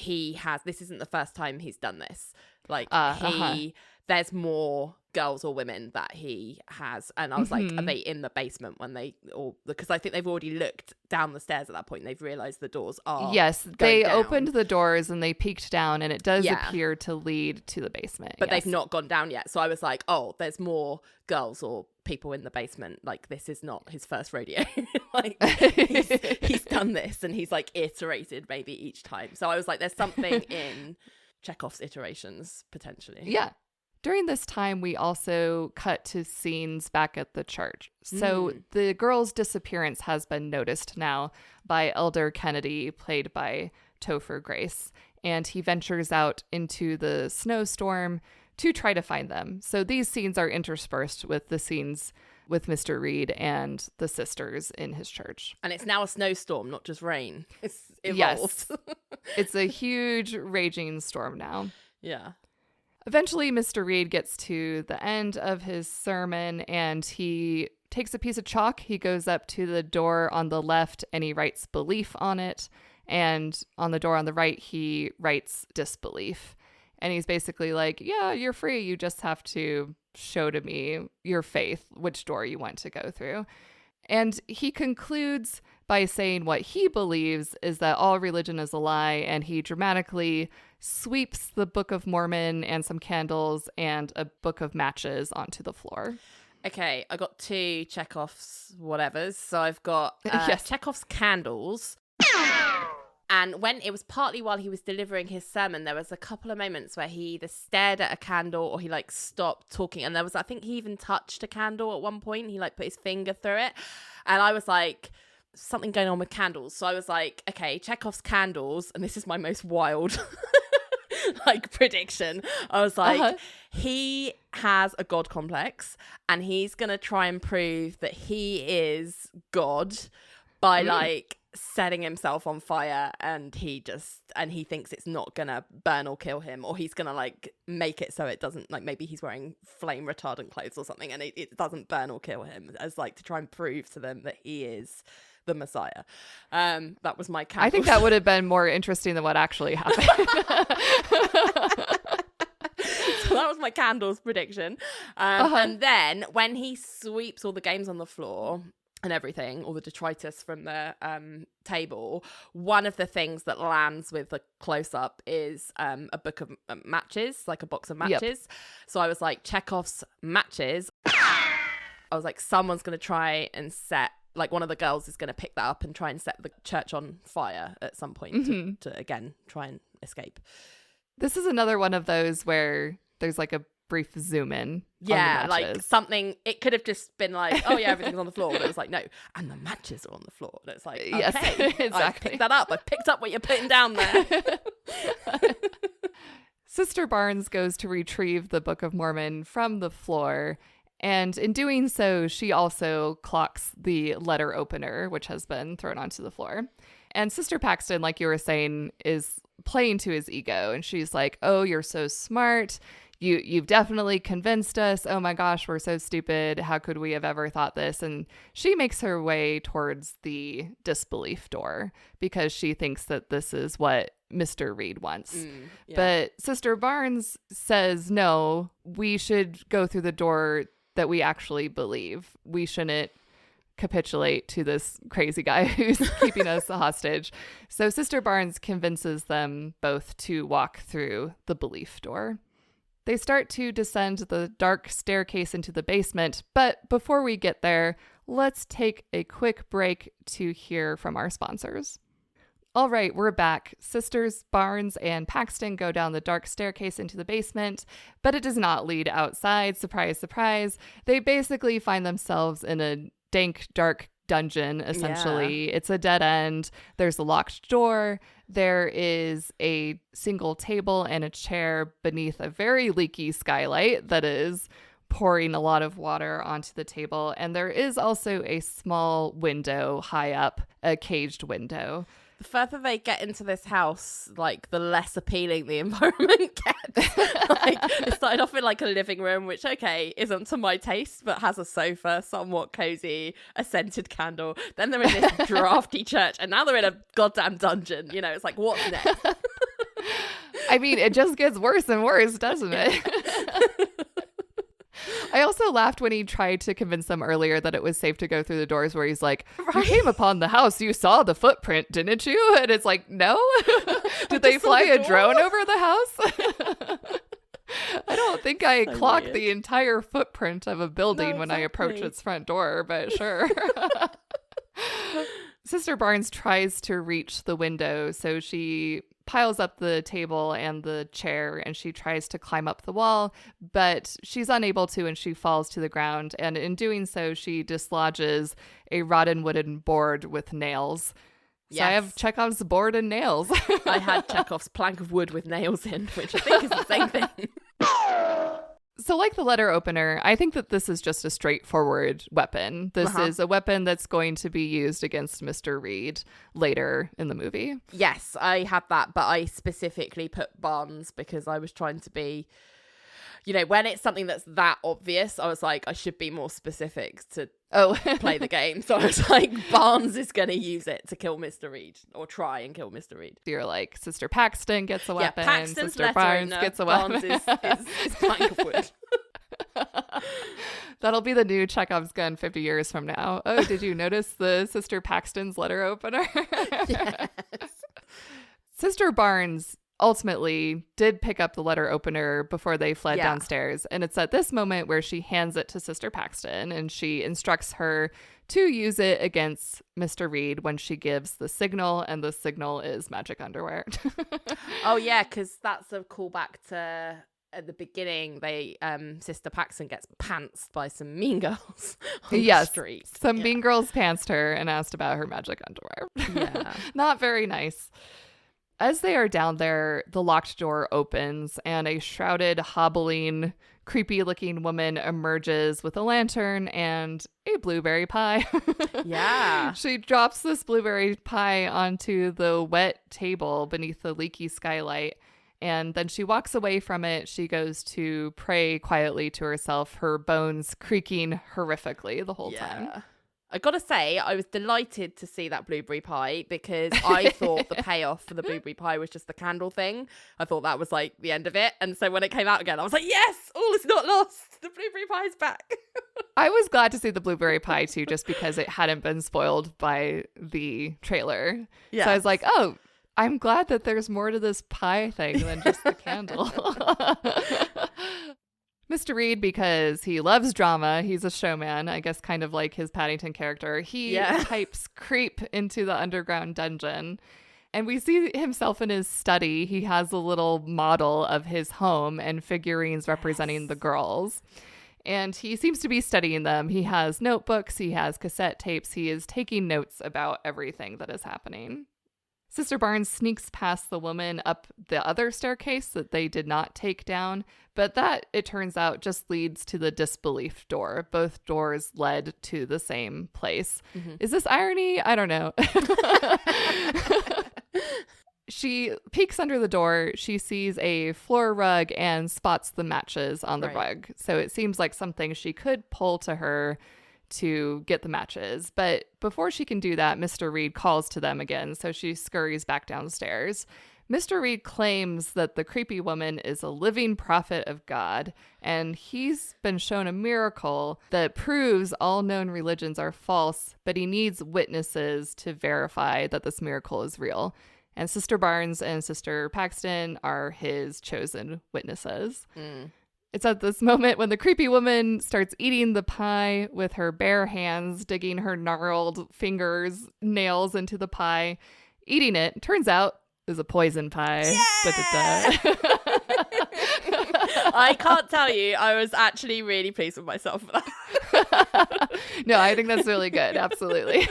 this isn't the first time he's done this. Like there's more girls or women that he has, and I was like, are they in the basement because I think they've already looked down the stairs at that point, they've realized the doors are they down. Opened the doors and they peeked down, and it does appear to lead to the basement, but they've not gone down yet. So I was like, oh, there's more girls or people in the basement, like this is not his first rodeo. Like he's done this, and he's like iterated maybe each time. So I was like, there's something in Chekhov's iterations potentially. Yeah. During this time, we also cut to scenes back at the church. So the girl's disappearance has been noticed now by Elder Kennedy, played by Topher Grace, and he ventures out into the snowstorm to try to find them. So these scenes are interspersed with the scenes with Mr. Reed and the sisters in his church. And it's now a snowstorm, not just rain. It's evolved. Yes. It's a huge raging storm now. Yeah. Eventually, Mr. Reed gets to the end of his sermon, and he takes a piece of chalk. He goes up to the door on the left, and he writes belief on it. And on the door on the right, he writes disbelief. And he's basically like, yeah, you're free. You just have to show to me your faith, which door you want to go through. And he concludes by saying what he believes is that all religion is a lie, and he dramatically sweeps the Book of Mormon and some candles and a book of matches onto the floor. Okay, I got 2 Chekhov's whatevers. So I've got Chekhov's candles. And when it was partly while he was delivering his sermon, there was a couple of moments where he either stared at a candle or he like stopped talking. And there was, I think he even touched a candle at one point. He like put his finger through it. And I was like, something going on with candles. So I was like, okay, Chekhov's candles. And this is my most wild like prediction. I was like, he has a God complex, and he's going to try and prove that he is God by like setting himself on fire, and he thinks it's not gonna burn or kill him, or he's gonna like make it so it doesn't, like maybe he's wearing flame retardant clothes or something, and it doesn't burn or kill him, as like to try and prove to them that he is the Messiah. That was my candle. I think that would have been more interesting than what actually happened. So that was my candles prediction. And then when he sweeps all the games on the floor and everything, all the detritus from the table, one of the things that lands with a close-up is a book of matches, like a box of matches. Yep. So I was like, Chekhov's matches. I was like, someone's going to try and set, like one of the girls is going to pick that up and try and set the church on fire at some point to again, try and escape. This is another one of those where there's like a brief zoom in. Yeah, like something, it could have just been like, oh yeah, everything's on the floor, but it was like, no, and the matches are on the floor. And it's like, okay, yes, exactly. I picked that up. I picked up what you're putting down there. Sister Barnes goes to retrieve the Book of Mormon from the floor, and in doing so, she also clocks the letter opener, which has been thrown onto the floor. And Sister Paxton, like you were saying, is playing to his ego, and she's like, oh, you're so smart. You've definitely convinced us. Oh my gosh, we're so stupid. How could we have ever thought this? And she makes her way towards the disbelief door because she thinks that this is what Mr. Reed wants. Yeah. But Sister Barnes says, no, we should go through the door that we actually believe. We shouldn't capitulate to this crazy guy who's keeping us hostage. So Sister Barnes convinces them both to walk through the belief door. They start to descend the dark staircase into the basement, but before we get there, let's take a quick break to hear from our sponsors. All right, we're back. Sisters Barnes and Paxton go down the dark staircase into the basement, but it does not lead outside. Surprise, surprise. They basically find themselves in a dank, dark dungeon, essentially. It's a dead end. There's a locked door. There is a single table and a chair beneath a very leaky skylight that is pouring a lot of water onto the table. And there is also a small window high up, a caged window. The further they get into this house, like, the less appealing the environment gets. Like, it started off in, like, a living room, which, okay, isn't to my taste, but has a sofa, somewhat cozy, a scented candle. Then they're in this drafty church, and now they're in a goddamn dungeon. You know, it's like, what's next? I mean, it just gets worse and worse, doesn't it? I also laughed when he tried to convince them earlier that it was safe to go through the doors, where he's like, you came upon the house, you saw the footprint, didn't you? And it's like, no? Did they fly a drone over the house? I don't think I clocked the entire footprint of a building when I approach its front door, but sure. Sister Barnes tries to reach the window, so she piles up the table and the chair and she tries to climb up the wall, but she's unable to and she falls to the ground. And in doing so, she dislodges a rotten wooden board with nails. So I have Chekhov's board and nails. I had Chekhov's plank of wood with nails in, which I think is the same thing. So like the letter opener, I think that this is just a straightforward weapon. This is a weapon that's going to be used against Mr. Reed later in the movie. Yes, I had that, but I specifically put Barnes because I was trying to be, you know, when it's something that's that obvious, I was like, I should be more specific to play the game. So I was like, Barnes is going to use it to kill Mr. Reed or try and kill Mr. Reed. You're like, Sister Paxton gets a weapon. Paxton's Sister Barnes gets a weapon. Barnes is plank of wood. That'll be the new Chekhov's gun 50 years from now. Oh, did you notice the Sister Paxton's letter opener? Yes. Sister Barnes ultimately did pick up the letter opener before they fled downstairs. And it's at this moment where she hands it to Sister Paxton and she instructs her to use it against Mr. Reed when she gives the signal, and the signal is magic underwear. Oh, yeah, because that's a callback to at the beginning. They Sister Paxton gets pantsed by some mean girls on the street. Some mean girls pantsed her and asked about her magic underwear. Yeah. Not very nice. As they are down there, the locked door opens and a shrouded, hobbling, creepy-looking woman emerges with a lantern and a blueberry pie. Yeah. She drops this blueberry pie onto the wet table beneath the leaky skylight, and then she walks away from it. She goes to pray quietly to herself, her bones creaking horrifically the whole time. I gotta say, I was delighted to see that blueberry pie because I thought the payoff for the blueberry pie was just the candle thing. I thought that was like the end of it. And so when it came out again, I was like, yes, all is not lost. The blueberry pie is back. I was glad to see the blueberry pie too, just because it hadn't been spoiled by the trailer. Yeah. So I was like, oh, I'm glad that there's more to this pie thing than just the candle. Mr. Reed, because he loves drama, he's a showman, I guess kind of like his Paddington character. He types creep into the underground dungeon. And we see himself in his study. He has a little model of his home and figurines representing the girls. And he seems to be studying them. He has notebooks, he has cassette tapes, he is taking notes about everything that is happening. Sister Barnes sneaks past the woman up the other staircase that they did not take down, but that, it turns out, just leads to the disbelief door. Both doors led to the same place. Mm-hmm. Is this irony? I don't know. She peeks under the door. She sees a floor rug and spots the matches on the rug. So it seems like something she could pull to her to get the matches. But before she can do that, Mr. Reed calls to them again, so she scurries back downstairs. Mr. Reed claims that the creepy woman is a living prophet of God, and he's been shown a miracle that proves all known religions are false, but he needs witnesses to verify that this miracle is real. And Sister Barnes and Sister Paxton are his chosen witnesses. It's at this moment when the creepy woman starts eating the pie with her bare hands, digging her gnarled nails into the pie, eating it. Turns out it was a poison pie. Yeah! I can't tell you, I was actually really pleased with myself for that. No, I think that's really good. Absolutely.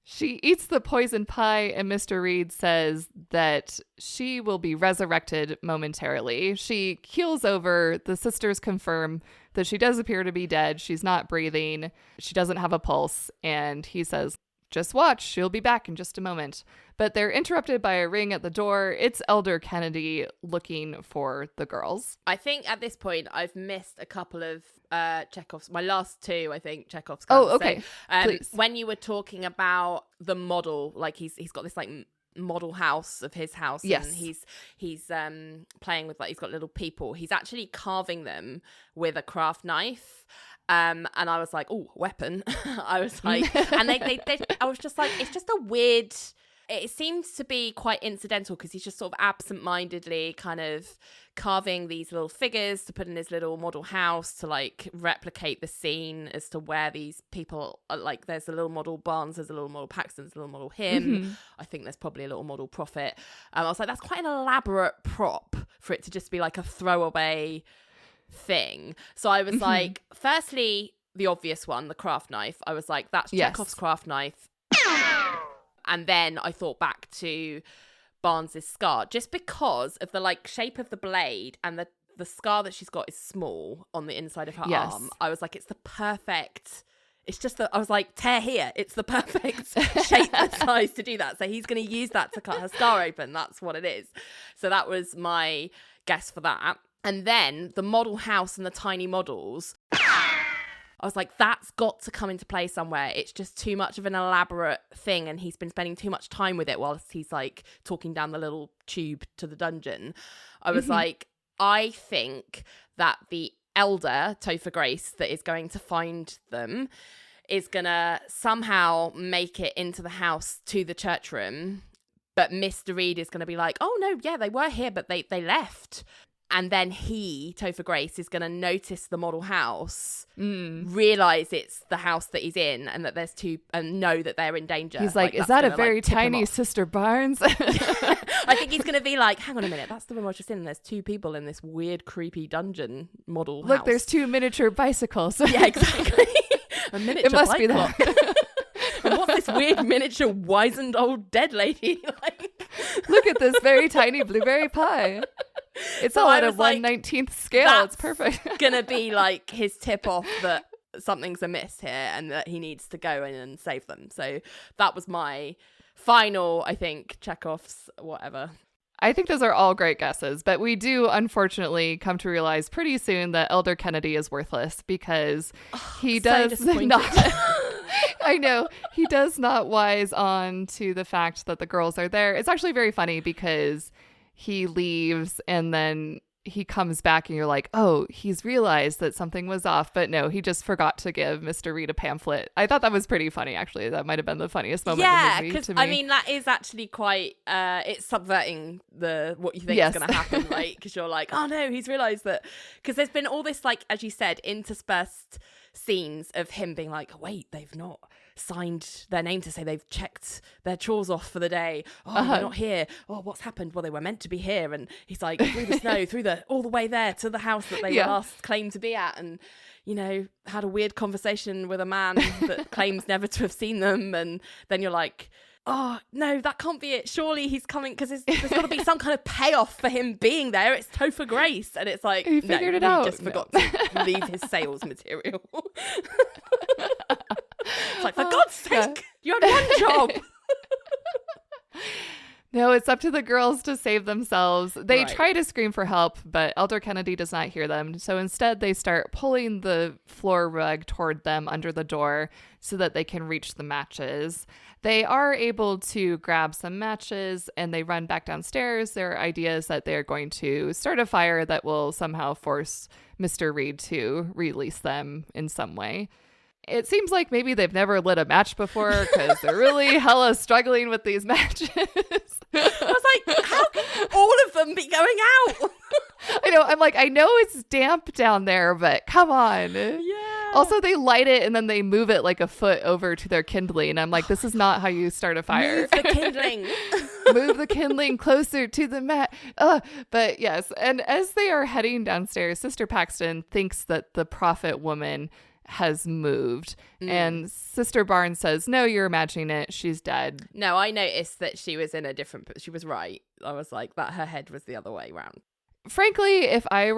She eats the poison pie, and Mr. Reed says that she will be resurrected momentarily. She keels over. The sisters confirm that she does appear to be dead. She's not breathing. She doesn't have a pulse. And he says, just watch. She'll be back in just a moment. But they're interrupted by a ring at the door. It's Elder Kennedy looking for the girls. I think at this point I've missed a couple of Chekhov's, my last two, I think, Chekhov's. Oh, okay. When you were talking about the model, like he's got this like model house of his house. Yes. And he's playing with, like, he's got little people. He's actually carving them with a craft knife. And I was like, oh, weapon. I was like, and I was just like, it's just a weird, it seems to be quite incidental because he's just sort of absentmindedly kind of carving these little figures to put in his little model house to like replicate the scene as to where these people are. Like, there's a little model Barnes, there's a little model Paxton, there's a little model him. Mm-hmm. I think there's probably a little model Prophet. I was like, that's quite an elaborate prop for it to just be like a throwaway thing. So I was like, firstly, the obvious one, the craft knife. I was like, that's Chekhov's craft knife. And then I thought back to Barnes's scar, just because of the like shape of the blade and the scar that she's got is small on the inside of her arm. I was like, it's the perfect. It's just that I was like, tear here. It's the perfect shape and size to do that. So he's going to use that to cut her scar open. That's what it is. So that was my guess for that. And then the model house and the tiny models, I was like, that's got to come into play somewhere. It's just too much of an elaborate thing, and he's been spending too much time with it whilst he's like talking down the little tube to the dungeon. I was like, I think that the elder, Topher Grace, that is going to find them is going to somehow make it into the house to the church room. But Mr. Reed is going to be like, oh, no, yeah, they were here, but they left. And then he, Topher Grace, is going to notice the model house, realise it's the house that he's in, and that there's two, and know that they're in danger. He's like, is that a very tiny Sister Barnes? I think he's going to be like, hang on a minute, that's the room I was just in, and there's two people in this weird, creepy dungeon model house. Look, there's two miniature bicycles. Yeah, exactly. A miniature it must bike be that. And what's this weird miniature wizened old dead lady? Like, look at this very tiny blueberry pie. It's so all at a 1/19th scale. It's perfect. Gonna be like his tip off that something's amiss here and that he needs to go in and save them. So that was my final, I think, Chekhov's whatever. I think those are all great guesses, but we do unfortunately come to realize pretty soon that Elder Kennedy is worthless because he does not. I know. He does not wise on to the fact that the girls are there. It's actually very funny because he leaves and then he comes back and you're like, oh, he's realized that something was off. But no, he just forgot to give Mr. Reed a pamphlet. I thought that was pretty funny, actually. That might have been the funniest moment in the movie to me. I mean, that is actually quite, it's subverting what you think is going to happen, right? Because you're like, oh no, he's realized that. Because there's been all this, like, as you said, interspersed scenes of him being like, wait, they've not signed their name to say they've checked their chores off for the day. Oh, they're not here. Oh, what's happened? Well, they were meant to be here. And he's like, through the snow, all the way there to the house that they were last claimed to be at. And, you know, had a weird conversation with a man that claims never to have seen them. And then you're like, oh, no, that can't be it. Surely he's coming because there's got to be some kind of payoff for him being there. It's Topher Grace. And it's like, he figured it out. He just forgot to leave his sales material. It's like, for God's sake, you had one job. No, it's up to the girls to save themselves. They try to scream for help, but Elder Kennedy does not hear them. So instead, they start pulling the floor rug toward them under the door so that they can reach the matches. They are able to grab some matches and they run back downstairs. Their idea is that they're going to start a fire that will somehow force Mr. Reed to release them in some way. It seems like maybe they've never lit a match before because they're really hella struggling with these matches. I was like, how can all of them be going out? I know. I'm like, I know it's damp down there, but come on. Yeah. Also, they light it and then they move it like a foot over to their kindling. I'm like, this is not how you start a fire. Move the kindling. Move the kindling closer to the mat. But yes. And as they are heading downstairs, Sister Paxton thinks that the prophet woman has moved. And Sister Barnes says, no, you're imagining it. She's dead. No, I noticed that she was in a different, she was right. I was like, that her head was the other way around. Frankly, if I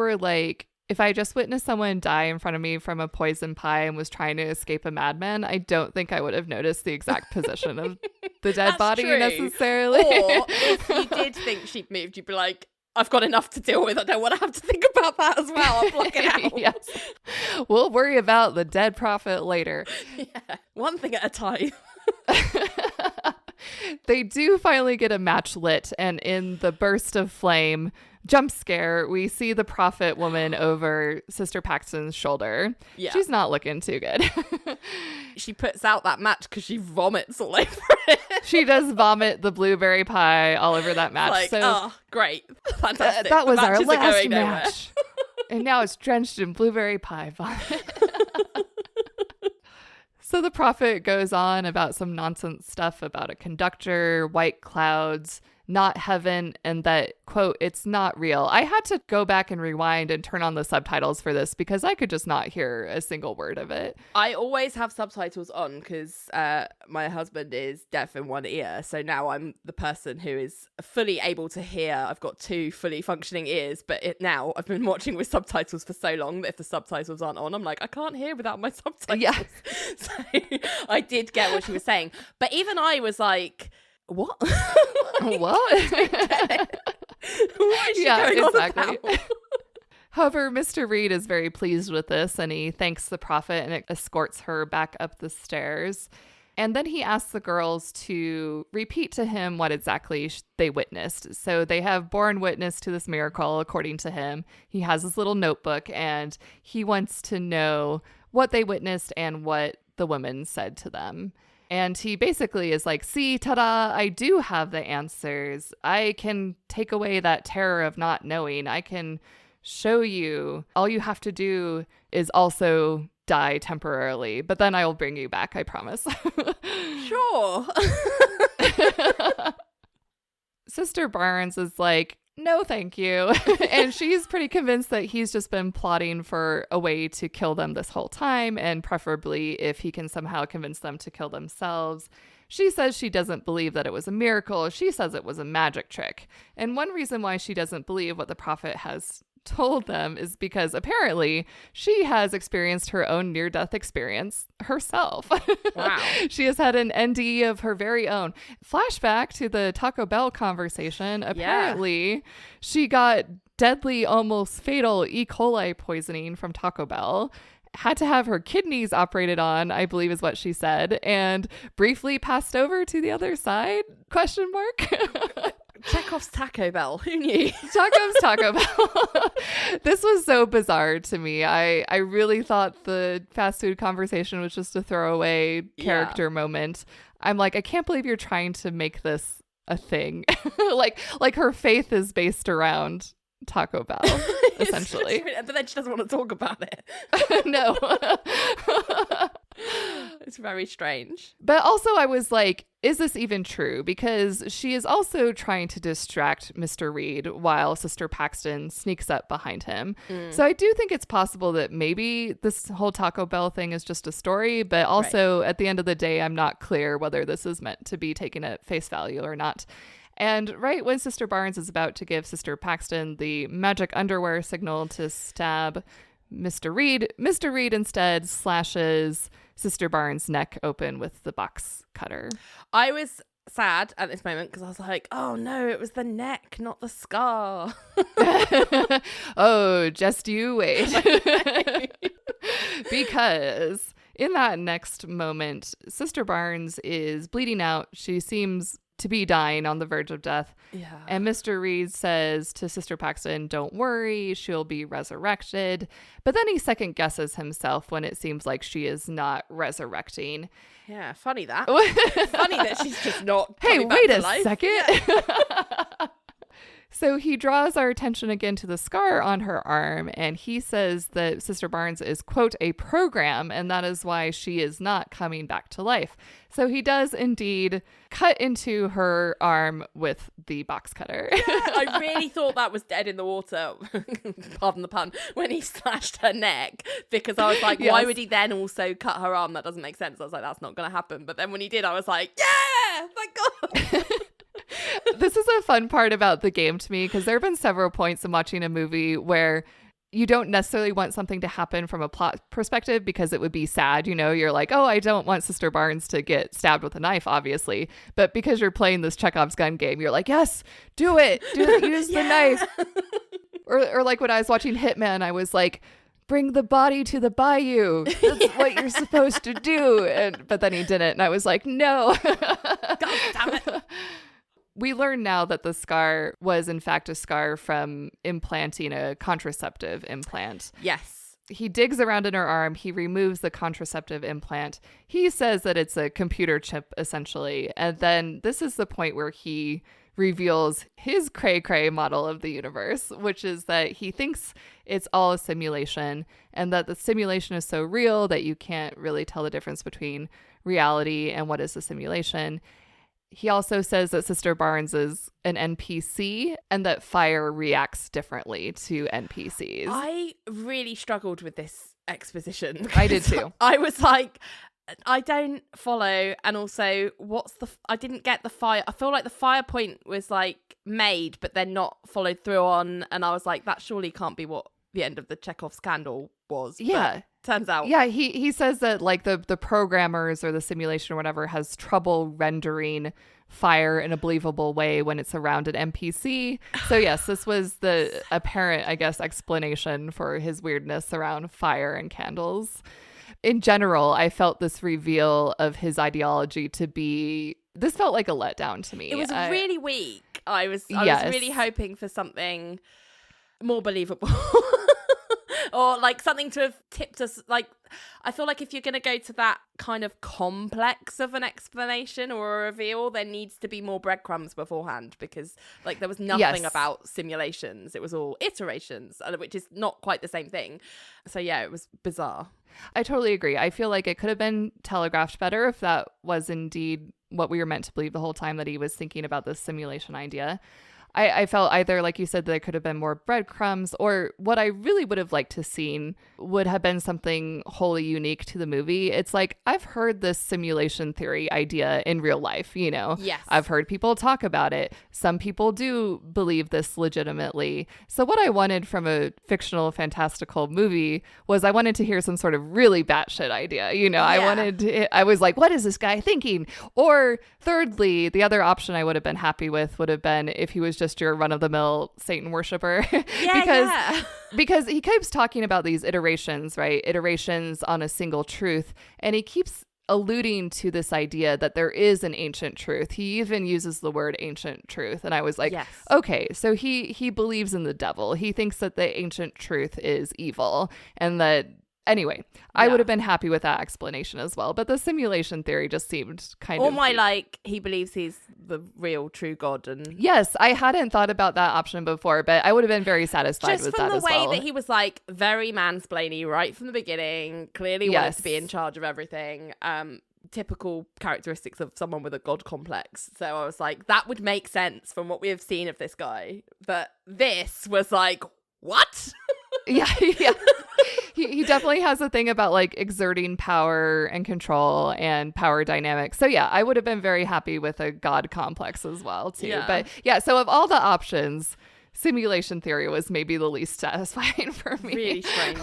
just witnessed someone die in front of me from a poison pie and was trying to escape a madman, I don't think I would have noticed the exact position of the dead body necessarily. Or if you did think she'd moved, you'd be like, I've got enough to deal with. I don't want to have to think about that as well. I'll block it out. Yes. We'll worry about the dead prophet later. Yeah. One thing at a time. They do finally get a match lit, and in the burst of flame, jump scare, we see the prophet woman over Sister Paxton's shoulder. Yeah. She's not looking too good. She puts out that match because she vomits all over it. She does vomit the blueberry pie all over that match. Like, so oh, great. Fantastic. That was our last match. match. And now it's drenched in blueberry pie vomit. So the prophet goes on about some nonsense stuff about a conductor, white clouds, not heaven, and that, quote, it's not real. I had to go back and rewind and turn on the subtitles for this because I could just not hear a single word of it. I always have subtitles on because my husband is deaf in one ear. So now I'm the person who is fully able to hear. I've got two fully functioning ears, but now I've been watching with subtitles for so long that if the subtitles aren't on, I'm like, I can't hear without my subtitles. Yeah. So I did get what she was saying. But even I was like, what? What? What is she going on about? However, Mr. Reed is very pleased with this, and he thanks the prophet and escorts her back up the stairs. And then he asks the girls to repeat to him what exactly they witnessed. So they have borne witness to this miracle, according to him. He has his little notebook, and he wants to know what they witnessed and what the woman said to them. And he basically is like, see, ta-da, I do have the answers. I can take away that terror of not knowing. I can show you. All you have to do is also die temporarily, but then I will bring you back, I promise. Sure. Sister Barnes is like, no, thank you. And she's pretty convinced that he's just been plotting for a way to kill them this whole time, and preferably if he can somehow convince them to kill themselves. She says she doesn't believe that it was a miracle. She says it was a magic trick. And one reason why she doesn't believe what the prophet has told them is because apparently she has experienced her own near-death experience herself. Wow. She has had an NDE of her very own. Flashback to the Taco Bell conversation. Apparently, she got deadly, almost fatal E. coli poisoning from Taco Bell. Had to have her kidneys operated on, I believe is what she said, and briefly passed over to the other side? Question mark. Chekhov's Taco Bell. Who knew? Chekhov's Taco Bell. This was so bizarre to me. I really thought the fast food conversation was just a throwaway character moment. I'm like, I can't believe you're trying to make this a thing. like her faith is based around Taco Bell, essentially. But then she doesn't want to talk about it. No. It's very strange. But also I was like, is this even true? Because she is also trying to distract Mr. Reed while Sister Paxton sneaks up behind him. So I do think it's possible that maybe this whole Taco Bell thing is just a story, but also at the end of the day, I'm not clear whether this is meant to be taken at face value or not. And right when Sister Barnes is about to give Sister Paxton the magic underwear signal to stab Mr. Reed instead slashes Sister Barnes' neck open with the box cutter. I was sad at this moment because I was like, oh no, it was the neck, not the scar. Oh, just you wait. Because in that next moment, Sister Barnes is bleeding out. She seems to be dying on the verge of death. Yeah. And Mr. Reed says to Sister Paxton, don't worry, she'll be resurrected. But then he second guesses himself when it seems like she is not resurrecting. Yeah, funny that. Funny that she's just not. Hey, wait a life. second. Yeah. So he draws our attention again to the scar on her arm, and he says that Sister Barnes is, quote, a program, and that is why she is not coming back to life. So he does indeed cut into her arm with the box cutter. Yeah, I really thought that was dead in the water, pardon the pun, when he slashed her neck, because I was like, why would he then also cut her arm? That doesn't make sense. I was like, that's not going to happen. But then when he did, I was like, yeah, thank God. This is a fun part about the game to me, because there have been several points in watching a movie where you don't necessarily want something to happen from a plot perspective because it would be sad. You know, you're like, oh, I don't want Sister Barnes to get stabbed with a knife, obviously. But because you're playing this Chekhov's gun game, you're like, yes, do it. Use the knife. Or like when I was watching Hitman, I was like, bring the body to the bayou. That's what you're supposed to do. But then he didn't. And I was like, no. God damn it. We learn now that the scar was, in fact, a scar from implanting a contraceptive implant. Yes. He digs around in her arm. He removes the contraceptive implant. He says that it's a computer chip, essentially. And then this is the point where he reveals his cray-cray model of the universe, which is that he thinks it's all a simulation, and that the simulation is so real that you can't really tell the difference between reality and what is a simulation. He also says that Sister Barnes is an NPC and that fire reacts differently to NPCs. I really struggled with this exposition. I did too. I was like, I don't follow. And also, I didn't get the fire. I feel like the fire point was like made, but then not followed through on. And I was like, that surely can't be what the end of the Chekhov scandal was. Yeah. But turns out. Yeah, he says that like the programmers or the simulation or whatever has trouble rendering fire in a believable way when it's around an NPC. So yes, this was the apparent, I guess, explanation for his weirdness around fire and candles. In general, I felt this reveal of his ideology this felt like a letdown to me. It was really weak. I was really hoping for something more believable. Or like something to have tipped us. Like, I feel like if you're going to go to that kind of complex of an explanation or a reveal, there needs to be more breadcrumbs beforehand, because like there was nothing about simulations. It was all iterations, which is not quite the same thing. So yeah, it was bizarre. I totally agree. I feel like it could have been telegraphed better if that was indeed what we were meant to believe the whole time, that he was thinking about this simulation idea. I felt either, like you said, there could have been more breadcrumbs, or what I really would have liked to seen would have been something wholly unique to the movie. It's like, I've heard this simulation theory idea in real life, you know? Yes. I've heard people talk about it. Some people do believe this legitimately. So what I wanted from a fictional, fantastical movie was I wanted to hear some sort of really batshit idea, you know? Yeah. I was like, what is this guy thinking? Or thirdly, the other option I would have been happy with would have been if he was just your run-of-the-mill Satan worshiper. Because he keeps talking about these iterations, right? Iterations on a single truth. And he keeps alluding to this idea that there is an ancient truth. He even uses the word ancient truth. And I was like, okay, so he believes in the devil. He thinks that the ancient truth is evil, and that anyway, I would have been happy with that explanation as well. But the simulation theory just seemed kind of... he believes he's the real true God. And yes, I hadn't thought about that option before, but I would have been very satisfied with that as well. Just from the way that he was like very mansplaining right from the beginning, clearly wanted to be in charge of everything. Typical characteristics of someone with a god complex. So I was like, that would make sense from what we have seen of this guy. But this was like, what? Yeah. He definitely has a thing about like exerting power and control and power dynamics. So yeah, I would have been very happy with a god complex as well too. Yeah. But yeah, so of all the options, simulation theory was maybe the least satisfying for me. Really strange.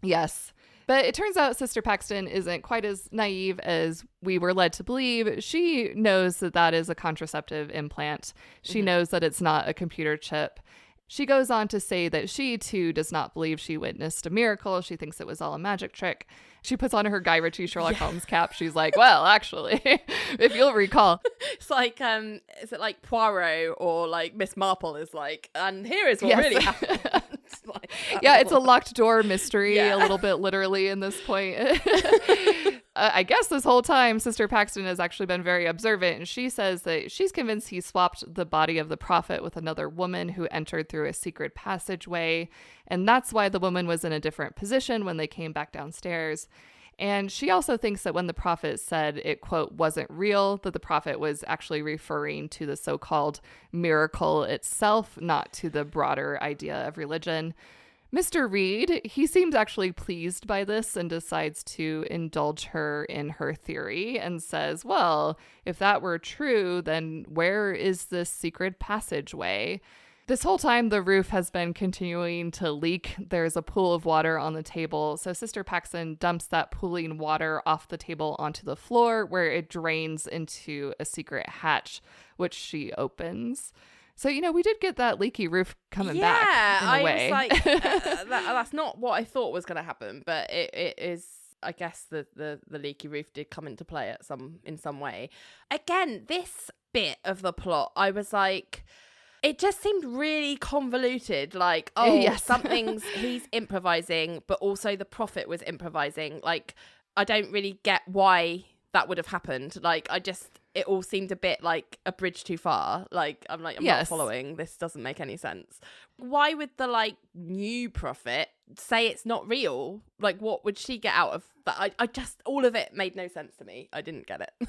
Yes. But it turns out Sister Paxton isn't quite as naive as we were led to believe. She knows that that is a contraceptive implant. She knows that it's not a computer chip. She goes on to say that she, too, does not believe she witnessed a miracle. She thinks it was all a magic trick. She puts on her Guy Ritchie Sherlock Holmes cap. She's like, well, actually, if you'll recall. It's like, is it like Poirot or like Miss Marple is like, and here is what really happened. Yeah, it's a locked door mystery, a little bit literally in this point. I guess this whole time, Sister Paxton has actually been very observant, and she says that she's convinced he swapped the body of the prophet with another woman who entered through a secret passageway, and that's why the woman was in a different position when they came back downstairs. And she also thinks that when the prophet said it, quote, wasn't real, that the prophet was actually referring to the so-called miracle itself, not to the broader idea of religion. Mr. Reed, he seems actually pleased by this and decides to indulge her in her theory and says, well, if that were true, then where is this secret passageway? This whole time, the roof has been continuing to leak. There's a pool of water on the table. So Sister Paxton dumps that pooling water off the table onto the floor where it drains into a secret hatch, which she opens. So, we did get that leaky roof coming back in a way. I was like, that's not what I thought was going to happen, but it is. I guess the leaky roof did come into play in some way. Again, this bit of the plot, I was like, it just seemed really convoluted. Like, he's improvising, but also the prophet was improvising. Like, I don't really get why that would have happened. Like, it all seemed a bit like a bridge too far. Like, I'm not following. This doesn't make any sense. Why would the new prophet say it's not real? Like, what would she get out of that? I just, all of it made no sense to me. I didn't get it.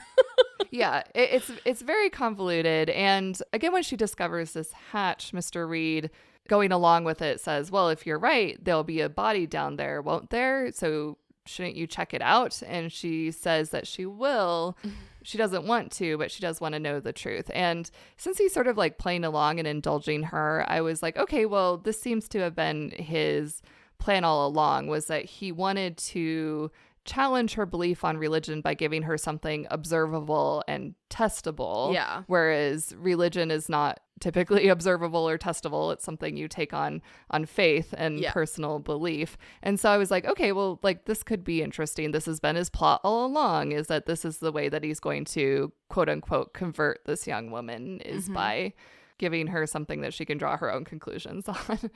Yeah, it's very convoluted. And again, when she discovers this hatch, Mr. Reed, going along with it, says, well, if you're right, there'll be a body down there, won't there? So shouldn't you check it out? And she says that she will. She doesn't want to, but she does want to know the truth. And since he's sort of playing along and indulging her, I was like, okay, well, this seems to have been his plan all along, was that he wanted to challenge her belief on religion by giving her something observable and testable. Yeah. Whereas religion is not typically observable or testable. It's something you take on faith and personal belief. And so I was like, okay, well, this could be interesting. This has been his plot all along, is that this is the way that he's going to, quote unquote, convert this young woman, is by giving her something that she can draw her own conclusions on.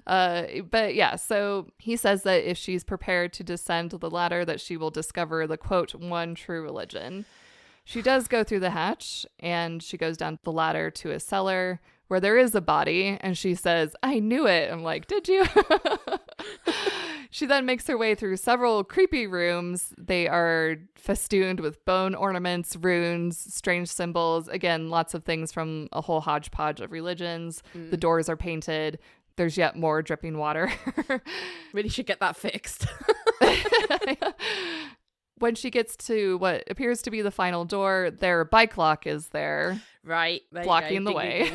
But yeah, so he says that if she's prepared to descend the ladder, that she will discover the, quote, one true religion. She does go through the hatch, and she goes down the ladder to a cellar where there is a body, and she says, I knew it. I'm like, did you? She then makes her way through several creepy rooms. They are festooned with bone ornaments, runes, strange symbols. Again, lots of things from a whole hodgepodge of religions. The doors are painted. There's yet more dripping water. Really should get that fixed. When she gets to what appears to be the final door, their bike lock is there. Right. Blocking the way.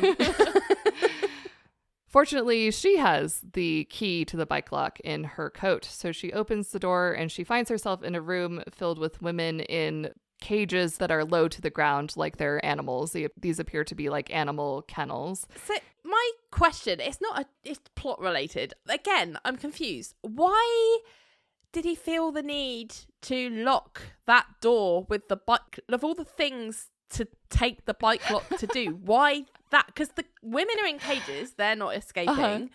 Fortunately, she has the key to the bike lock in her coat. So she opens the door and she finds herself in a room filled with women in cages that are low to the ground like they're animals. These appear to be like animal kennels. So my question, it's plot related. Again, I'm confused. Why did he feel the need to lock that door with the bike? Of all the things to take the bike lock to do, why that? Because the women are in cages, they're not escaping.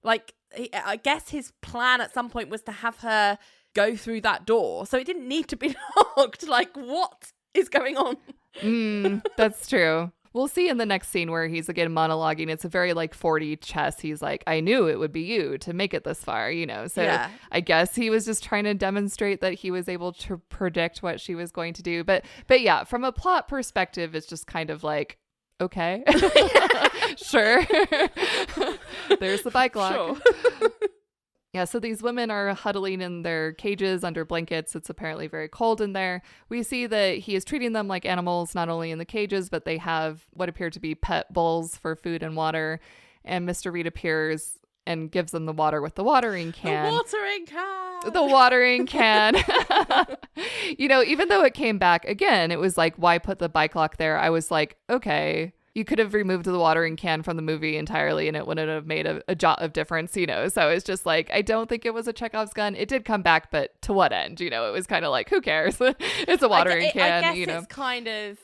I guess his plan at some point was to have her go through that door, so it didn't need to be locked. Like, what is going on? That's true. We'll see in the next scene where he's again monologuing. It's a very 4D chess. He's like, I knew it would be you to make it this far, So yeah. I guess he was just trying to demonstrate that he was able to predict what she was going to do. But yeah, from a plot perspective, it's just kind of like, okay, sure. There's the bike lock. Sure. Yeah, so these women are huddling in their cages under blankets. It's apparently very cold in there. We see that he is treating them like animals, not only in the cages, but they have what appear to be pet bowls for food and water. And Mr. Reed appears and gives them the water with the watering can. The watering can. Even though it came back again, it was like, why put the bike lock there? I was like, okay. You could have removed the watering can from the movie entirely and it wouldn't have made a jot of difference, So it's just like, I don't think it was a Chekhov's gun. It did come back, but to what end? It was kind of like, who cares? It's a watering can, I guess it's kind of,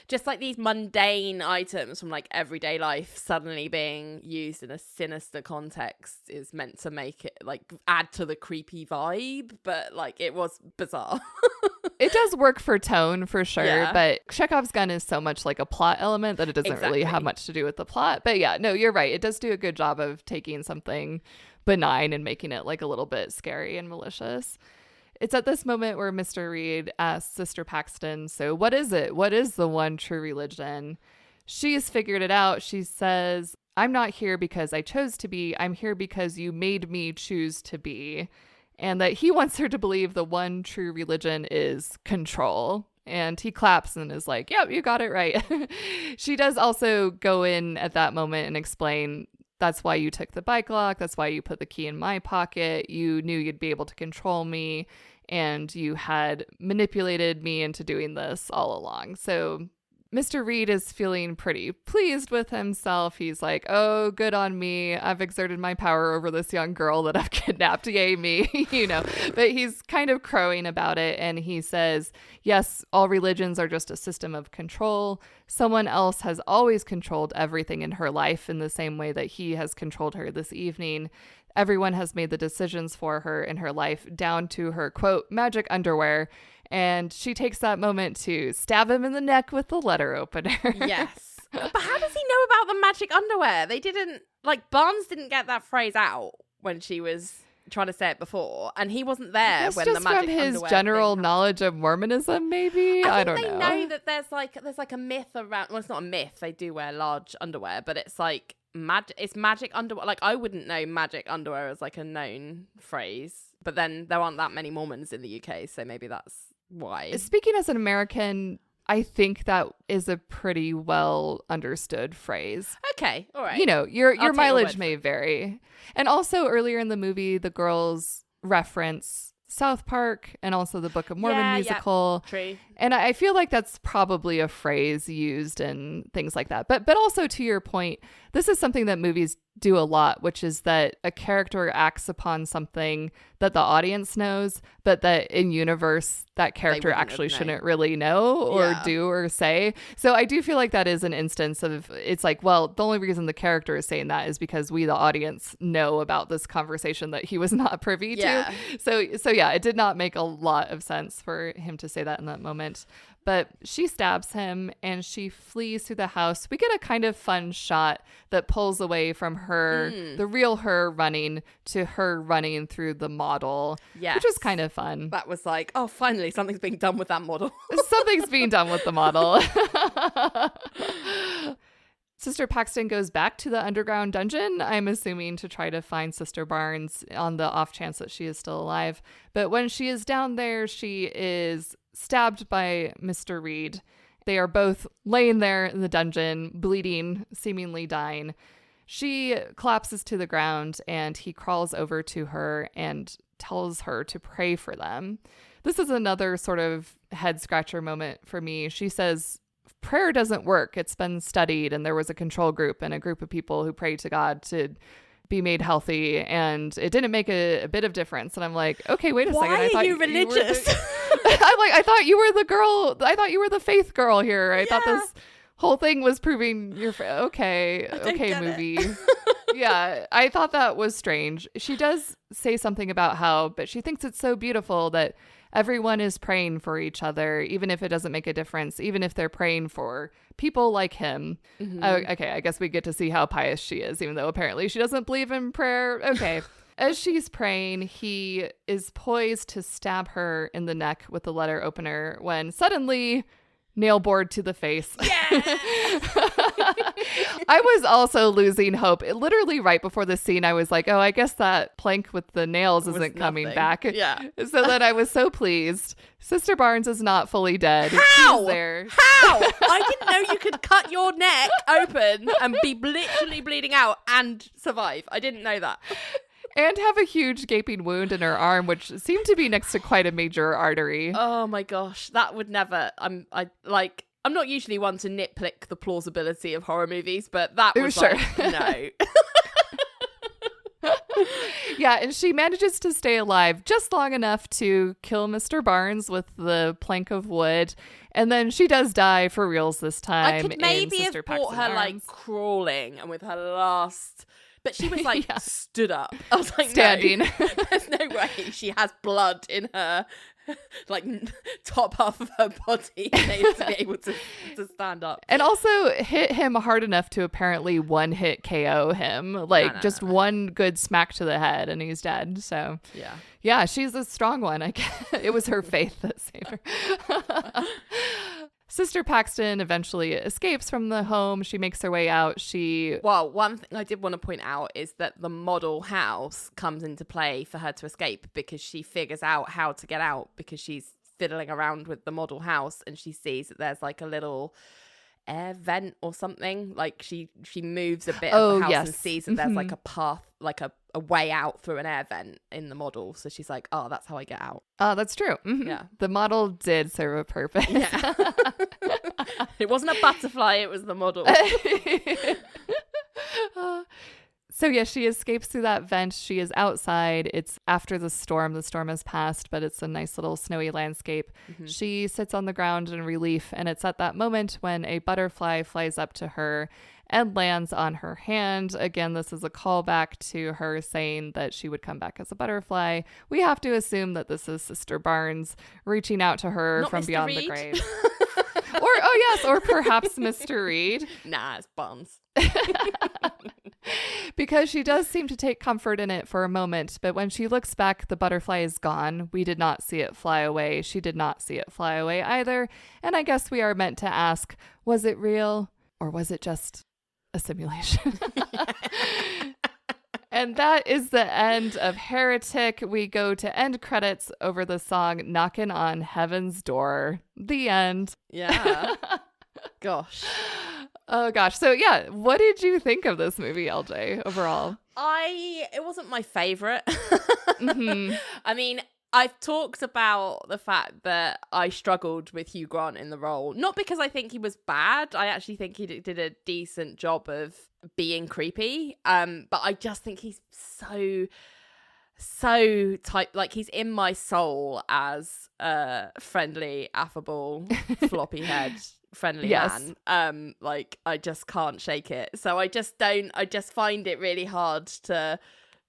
just like these mundane items from like everyday life suddenly being used in a sinister context is meant to make it like add to the creepy vibe, but like it was bizarre. It does work for tone for sure, but Chekhov's gun is so much like a plot element that it doesn't really have much to do with the plot. But yeah, no, you're right. It does do a good job of taking something benign and making it like a little bit scary and malicious. It's at this moment where Mr. Reed asks Sister Paxton, so what is it? What is the one true religion? She's figured it out. She says, I'm not here because I chose to be. I'm here because you made me choose to be. And that he wants her to believe the one true religion is control. And he claps and is like, yep, you got it right. She does also go in at that moment and explain, that's why you took the bike lock. That's why you put the key in my pocket. You knew you'd be able to control me. And you had manipulated me into doing this all along. So Mr. Reed is feeling pretty pleased with himself. He's like, oh, good on me. I've exerted my power over this young girl that I've kidnapped. Yay, me, But he's kind of crowing about it. And he says, yes, all religions are just a system of control. Someone else has always controlled everything in her life in the same way that he has controlled her this evening. Everyone has made the decisions for her in her life, down to her, quote, magic underwear. And she takes that moment to stab him in the neck with the letter opener. Yes. But how does he know about the magic underwear? They didn't, like, Barnes didn't get that phrase out when she was trying to say it before, and he wasn't there when the magic underwear. Just from his general knowledge of Mormonism, maybe? I don't know. They know that there's like a myth around, well, it's not a myth, they do wear large underwear, but it's like, it's magic underwear. Like, I wouldn't know magic underwear as like a known phrase, but then there aren't that many Mormons in the UK, so maybe that's why. Speaking as an American, I think that is a pretty well understood phrase. Okay, all right. Your mileage may vary. And also earlier in the movie, the girls reference South Park and also the Book of Mormon musical. Yeah, true. And I feel like that's probably a phrase used in things like that. But also to your point, this is something that movies do a lot, which is that a character acts upon something that the audience knows, but that in universe, that character actually shouldn't really know or do or say. So I do feel like that is an instance of, it's like, well, the only reason the character is saying that is because we, the audience, know about this conversation that he was not privy to. So yeah, it did not make a lot of sense for him to say that in that moment. But she stabs him and she flees through the house. We get a kind of fun shot that pulls away from her, the real her running, to her running through the model, which was kind of fun. That was like, oh, finally, something's being done with that model. Something's being done with the model. Sister Paxton goes back to the underground dungeon, I'm assuming to try to find Sister Barnes on the off chance that she is still alive. But when she is down there, she is stabbed by Mr. Reed. They are both laying there in the dungeon, bleeding, seemingly dying. She collapses to the ground and he crawls over to her and tells her to pray for them. This is another sort of head scratcher moment for me. She says, prayer doesn't work. It's been studied and there was a control group and a group of people who prayed to God to be made healthy, and it didn't make a bit of difference. And I'm like, okay, wait a second. Why are you religious? I'm like, I thought you were the girl. I thought you were the faith girl here. I thought this whole thing was proving your okay, movie. Yeah, I thought that was strange. She does say something about how, but she thinks it's so beautiful that everyone is praying for each other, even if it doesn't make a difference, even if they're praying for people like him. Mm-hmm. Okay, I guess we get to see how pious she is, even though apparently she doesn't believe in prayer. Okay. As she's praying, he is poised to stab her in the neck with the letter opener when suddenly nail board to the face. Yeah. I was also losing hope. Literally right before the scene, I was like, oh, I guess that plank with the nails isn't coming back. Yeah. So then I was so pleased. Sister Barnes is not fully dead. How? She's there. How? I didn't know you could cut your neck open and be literally bleeding out and survive. I didn't know that. And have a huge gaping wound in her arm, which seemed to be next to quite a major artery. Oh my gosh, that would never. I'm not usually one to nitpick the plausibility of horror movies, but that was sure. like, no. Yeah, and she manages to stay alive just long enough to kill Mr. Barnes with the plank of wood. And then she does die for reals this time. I could maybe have bought her arms. like crawling and with her last... But she was like stood up. I was like, standing. No, there's no way she has blood in her like top half of her body to be able to stand up. And also hit him hard enough to apparently one hit KO him. Like just one good smack to the head and he's dead. So yeah, she's a strong one. I guess it was her faith that saved her. Sister Paxton eventually escapes from the home. She makes her way out. Well, one thing I did want to point out is that the model house comes into play for her to escape because she figures out how to get out because she's fiddling around with the model house and she sees that there's like a little air vent or something. Like she moves a bit of the house and sees that there's like a path, like a way out through an air vent in the model. So she's like, oh, that's how I get out. Oh, that's true. Mm-hmm. Yeah. The model did serve a purpose. Yeah. It wasn't a butterfly, it was the model. So yeah, she escapes through that vent. She is outside. It's after the storm. The storm has passed, but it's a nice little snowy landscape. Mm-hmm. She sits on the ground in relief, and it's at that moment when a butterfly flies up to her and lands on her hand. Again, this is a callback to her saying that she would come back as a butterfly. We have to assume that this is Sister Barnes reaching out to her Not from Mr. beyond Reed. the grave. Or perhaps Mr. Reed. Nah, it's Barnes. Because she does seem to take comfort in it for a moment, but when she looks back, the butterfly is gone. We did not see it fly away. She did not see it fly away either. And I guess we are meant to ask, was it real or was it just a simulation? And that is the end of Heretic. We go to end credits over the song Knockin' on Heaven's Door. The end. Yeah. Gosh. Oh gosh. So yeah, what did you think of this movie, LJ, overall? It wasn't my favorite. Mm-hmm. I mean, I've talked about the fact that I struggled with Hugh Grant in the role, not because I think he was bad. I actually think he did a decent job of being creepy. But I just think he's so type, like he's in my soul as a friendly, affable, floppy head friendly man. Like I just can't shake it. So I just find it really hard to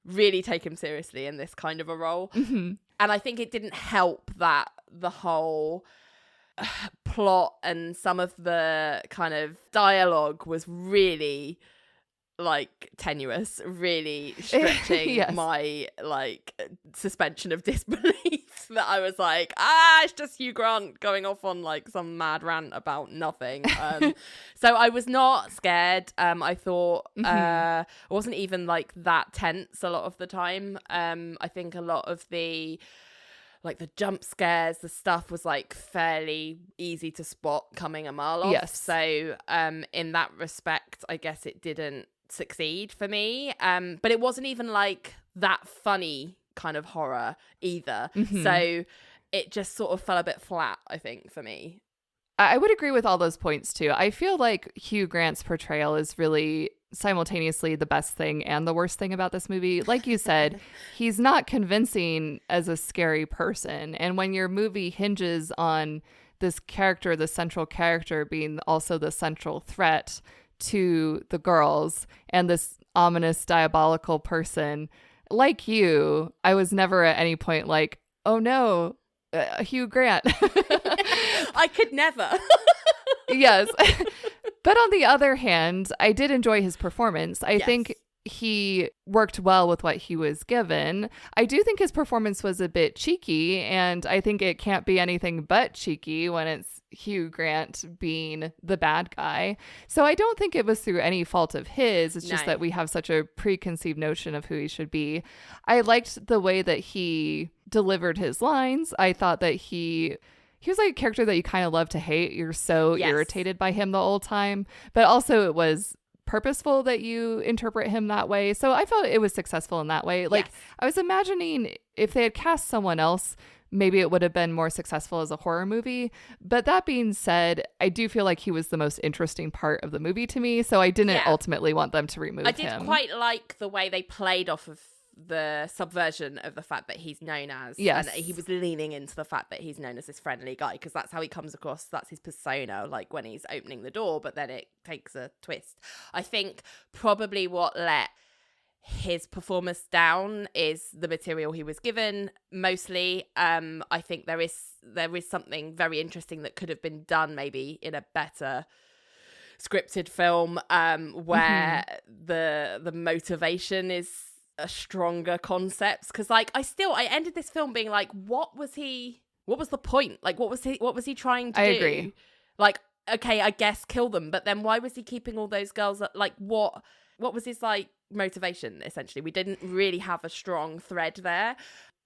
really take him seriously in this kind of a role. Mm-hmm. And I think it didn't help that the whole plot and some of the kind of dialogue was really like tenuous, really stretching my like suspension of disbelief that I was like, it's just Hugh Grant going off on like some mad rant about nothing. So I was not scared. I thought I wasn't even like that tense a lot of the time. I think a lot of the like the jump scares, the stuff was like fairly easy to spot coming a mile off. Yes. So in that respect, I guess it didn't succeed for me. But it wasn't even like that funny kind of horror either. Mm-hmm. So it just sort of fell a bit flat, I think, for me. I would agree with all those points too. I feel like Hugh Grant's portrayal is really simultaneously the best thing and the worst thing about this movie. Like you said, he's not convincing as a scary person. And when your movie hinges on this character, the central character being also the central threat to the girls and this ominous, diabolical person, like you, I was never at any point like, oh no, Hugh Grant. I could never. Yes. But on the other hand, I did enjoy his performance. I think he worked well with what he was given. I do think his performance was a bit cheeky, and I think it can't be anything but cheeky when it's Hugh Grant being the bad guy. So I don't think it was through any fault of his. It's just that we have such a preconceived notion of who he should be. I liked the way that he delivered his lines. I thought that he was like a character that you kind of love to hate. You're so irritated by him the whole time. But also it was purposeful that you interpret him that way. So I felt it was successful in that way. Like I was imagining if they had cast someone else, maybe it would have been more successful as a horror movie. But that being said, I do feel like he was the most interesting part of the movie to me. So I didn't ultimately want them to remove him. I did quite like the way they played off of the subversion of the fact that he's known as. Yes. And he was leaning into the fact that he's known as this friendly guy, because that's how he comes across. That's his persona, like when he's opening the door, but then it takes a twist. I think probably what let his performance down is the material he was given mostly. I think there is something very interesting that could have been done maybe in a better scripted film, where the motivation is a stronger concept, because like I ended this film being like, what was the point? Like what was he trying to do? I agree. Like, okay, I guess kill them, but then why was he keeping all those girls like what was his like motivation? Essentially, we didn't really have a strong thread there,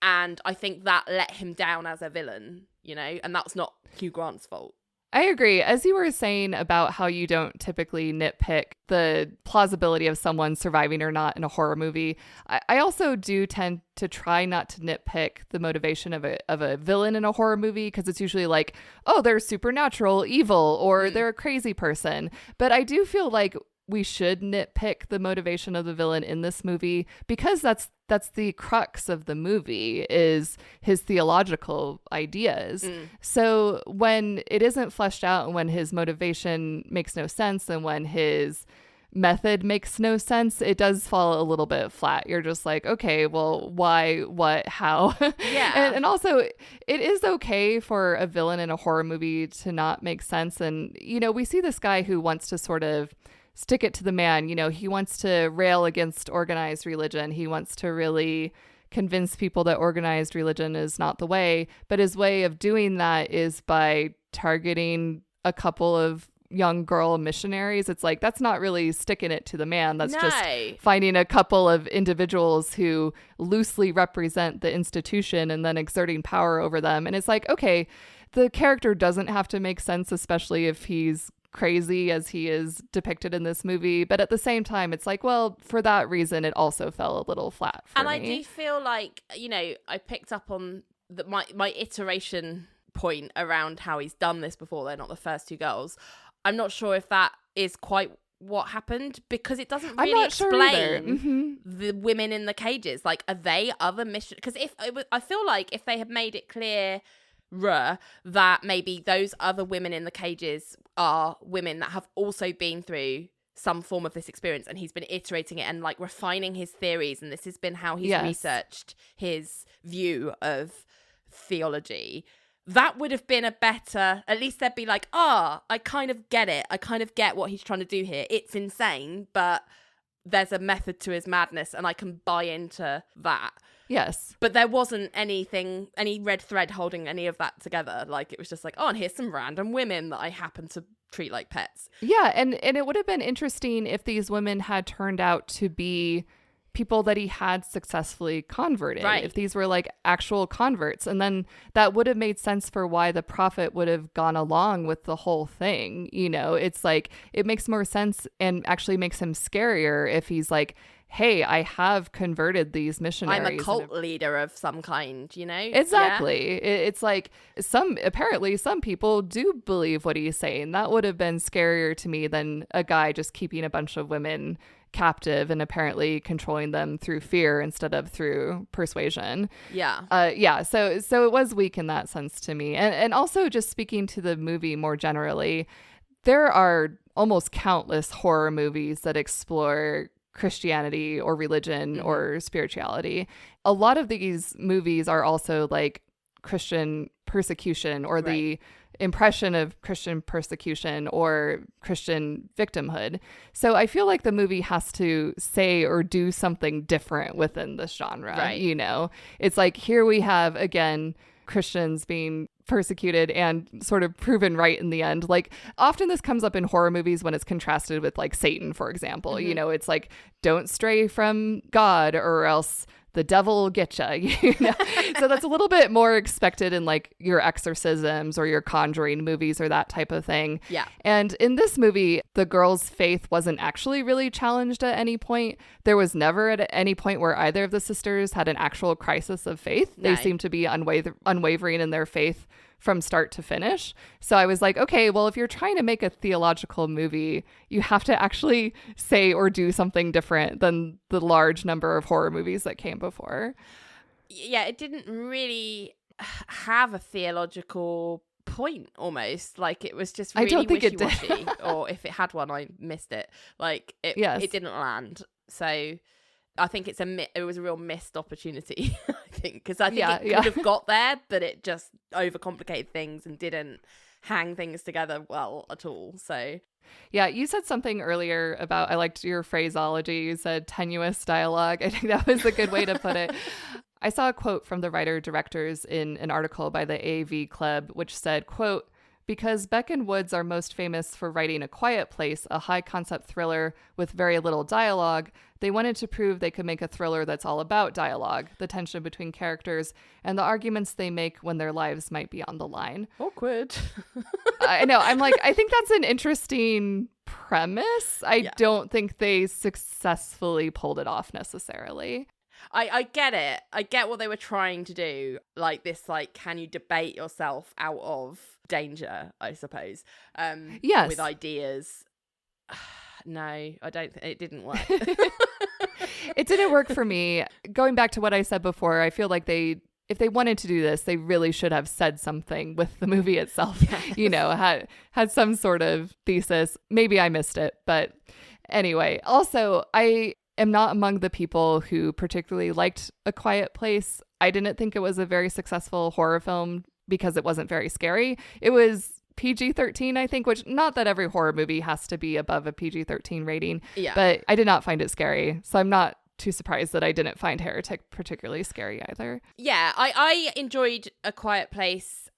and I think that let him down as a villain, you know, and that's not Hugh Grant's fault. I agree. As you were saying about how you don't typically nitpick the plausibility of someone surviving or not in a horror movie, I also do tend to try not to nitpick the motivation of a villain in a horror movie, because it's usually like, oh, they're supernatural, evil, or they're a crazy person. But I do feel like we should nitpick the motivation of the villain in this movie, because that's the crux of the movie, is his theological ideas. So when it isn't fleshed out, and when his motivation makes no sense, and when his method makes no sense, it does fall a little bit flat. You're just like, okay, well, why, what, how? Yeah. And also, it is okay for a villain in a horror movie to not make sense. And, you know, we see this guy who wants to sort of stick it to the man. You know, he wants to rail against organized religion. He wants to really convince people that organized religion is not the way. But his way of doing that is by targeting a couple of young girl missionaries. It's like, that's not really sticking it to the man. That's just finding a couple of individuals who loosely represent the institution and then exerting power over them. And it's like, okay, the character doesn't have to make sense, especially if he's crazy as he is depicted in this movie, but at the same time it's like, well, for that reason it also fell a little flat for me. I do feel like, you know, I picked up on my iteration point around how he's done this before. They're not the first two girls. I'm not sure if that is quite what happened, because it doesn't really explain the women in the cages. Like, are they other mission? Because I feel like if they had made it clear that maybe those other women in the cages are women that have also been through some form of this experience, and he's been iterating it and like refining his theories, and this has been how he's researched his view of theology, that would have been a better, at least they'd be like, I kind of get it, I kind of get what he's trying to do here, it's insane, but there's a method to his madness and I can buy into that. Yes. But there wasn't any red thread holding any of that together. Like, it was just like, oh, and here's some random women that I happen to treat like pets. Yeah, and it would have been interesting if these women had turned out to be people that he had successfully converted. Right. If these were like actual converts. And then that would have made sense for why the prophet would have gone along with the whole thing. You know, it's like, it makes more sense and actually makes him scarier if he's like, hey, I have converted these missionaries. I'm a cult leader of some kind, you know? Exactly. Yeah. It's like apparently some people do believe what he's saying. That would have been scarier to me than a guy just keeping a bunch of women captive and apparently controlling them through fear instead of through persuasion. Yeah. So it was weak in that sense to me. And also, just speaking to the movie more generally, there are almost countless horror movies that explore Christianity or religion or spirituality. A lot of these movies are also like Christian persecution or the impression of Christian persecution or Christian victimhood. So I feel like the movie has to say or do something different within this genre. Right. You know, it's like, here we have, again, Christians being persecuted and sort of proven right in the end. Like, often this comes up in horror movies when it's contrasted with like Satan, for example. You know, it's like, don't stray from God or else the devil will get you know? So that's a little bit more expected in like your exorcisms or your Conjuring movies or that type of thing. Yeah. And in this movie, the girl's faith wasn't actually really challenged at any point. There was never at any point where either of the sisters had an actual crisis of faith. They seemed to be unwavering in their faith from start to finish. So I was like, okay, well, if you're trying to make a theological movie, you have to actually say or do something different than the large number of horror movies that came before. Yeah, it didn't really have a theological point, almost. Like, it was just really I don't think wishy-washy. it did. Or if it had one, I missed it. Like, it didn't land. So I think it was a real missed opportunity, I think, because I think it could have got there, but it just overcomplicated things and didn't hang things together well at all. So yeah, you said something earlier about, I liked your phraseology. You said tenuous dialogue. I think that was a good way to put it. I saw a quote from the writer-directors in an article by the AV Club, which said, quote, "Because Beck and Woods are most famous for writing A Quiet Place, a high-concept thriller with very little dialogue, they wanted to prove they could make a thriller that's all about dialogue, the tension between characters, and the arguments they make when their lives might be on the line." Awkward. I know. I'm like, I think that's an interesting premise. I don't think they successfully pulled it off necessarily. I get it. I get what they were trying to do. Like this, like, can you debate yourself out of danger, I suppose. Yes. With ideas. No, I don't it didn't work. It didn't work for me. Going back to what I said before, I feel like if they wanted to do this, they really should have said something with the movie itself. Yes. You know, had some sort of thesis. Maybe I missed it, but anyway. Also, I am not among the people who particularly liked A Quiet Place. I didn't think it was a very successful horror film because it wasn't very scary. It was PG-13, I think, which, not that every horror movie has to be above a PG-13 rating, but I did not find it scary. So I'm not too surprised that I didn't find Heretic particularly scary either. Yeah, I enjoyed A Quiet Place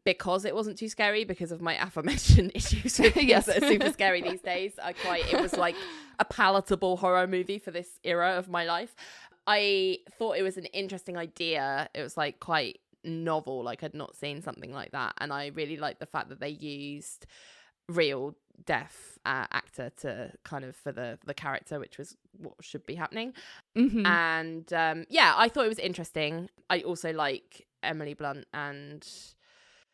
because it wasn't too scary, because of my aforementioned issues with things that are super scary these days. It was like a palatable horror movie for this era of my life. I thought it was an interesting idea. It was like quite novel. Like, I'd not seen something like that, and I really liked the fact that they used real deaf actor to kind of for the character, which was what should be happening. Mm-hmm. And I thought it was interesting. I also like Emily Blunt, and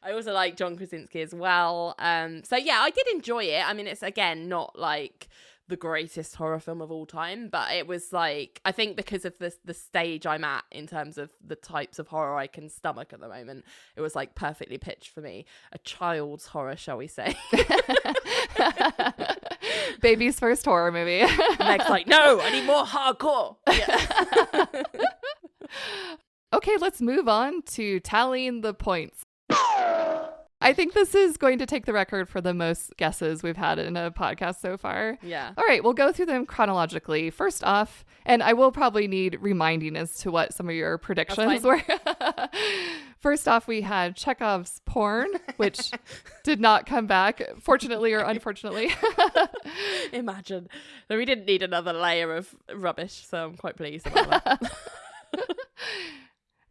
I also like John Krasinski as well. So yeah, I did enjoy it. I mean, it's again not like the greatest horror film of all time, but it was like, I think because of the stage I'm at in terms of the types of horror I can stomach at the moment, it was like perfectly pitched for me. A child's horror, shall we say. Baby's first horror movie. Meg's like, no, I need more hardcore. Yeah. Okay, let's move on to tallying the points. I think this is going to take the record for the most guesses we've had in a podcast so far. Yeah. All right, we'll go through them chronologically. First off, and I will probably need reminding as to what some of your predictions were. First off, we had Chekhov's porn, which did not come back, fortunately or unfortunately. Imagine. We didn't need another layer of rubbish, so I'm quite pleased about that.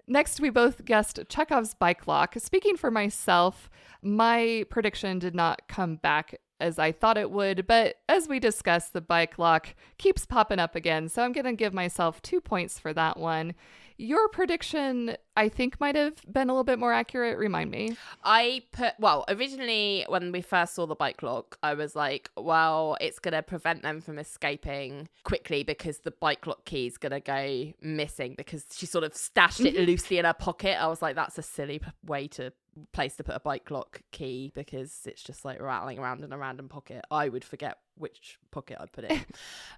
Next, we both guessed Chekhov's bike lock. Speaking for myself, my prediction did not come back as I thought it would, but as we discussed, the bike lock keeps popping up again, so I'm going to give myself 2 points for that one. Your prediction, I think, might have been a little bit more accurate. Remind me. Originally, when we first saw the bike lock, I was like, well, it's going to prevent them from escaping quickly because the bike lock key is going to go missing because she sort of stashed it loosely in her pocket. I was like, that's a silly place to put a bike lock key because it's just like rattling around in a random pocket. I would forget which pocket I put it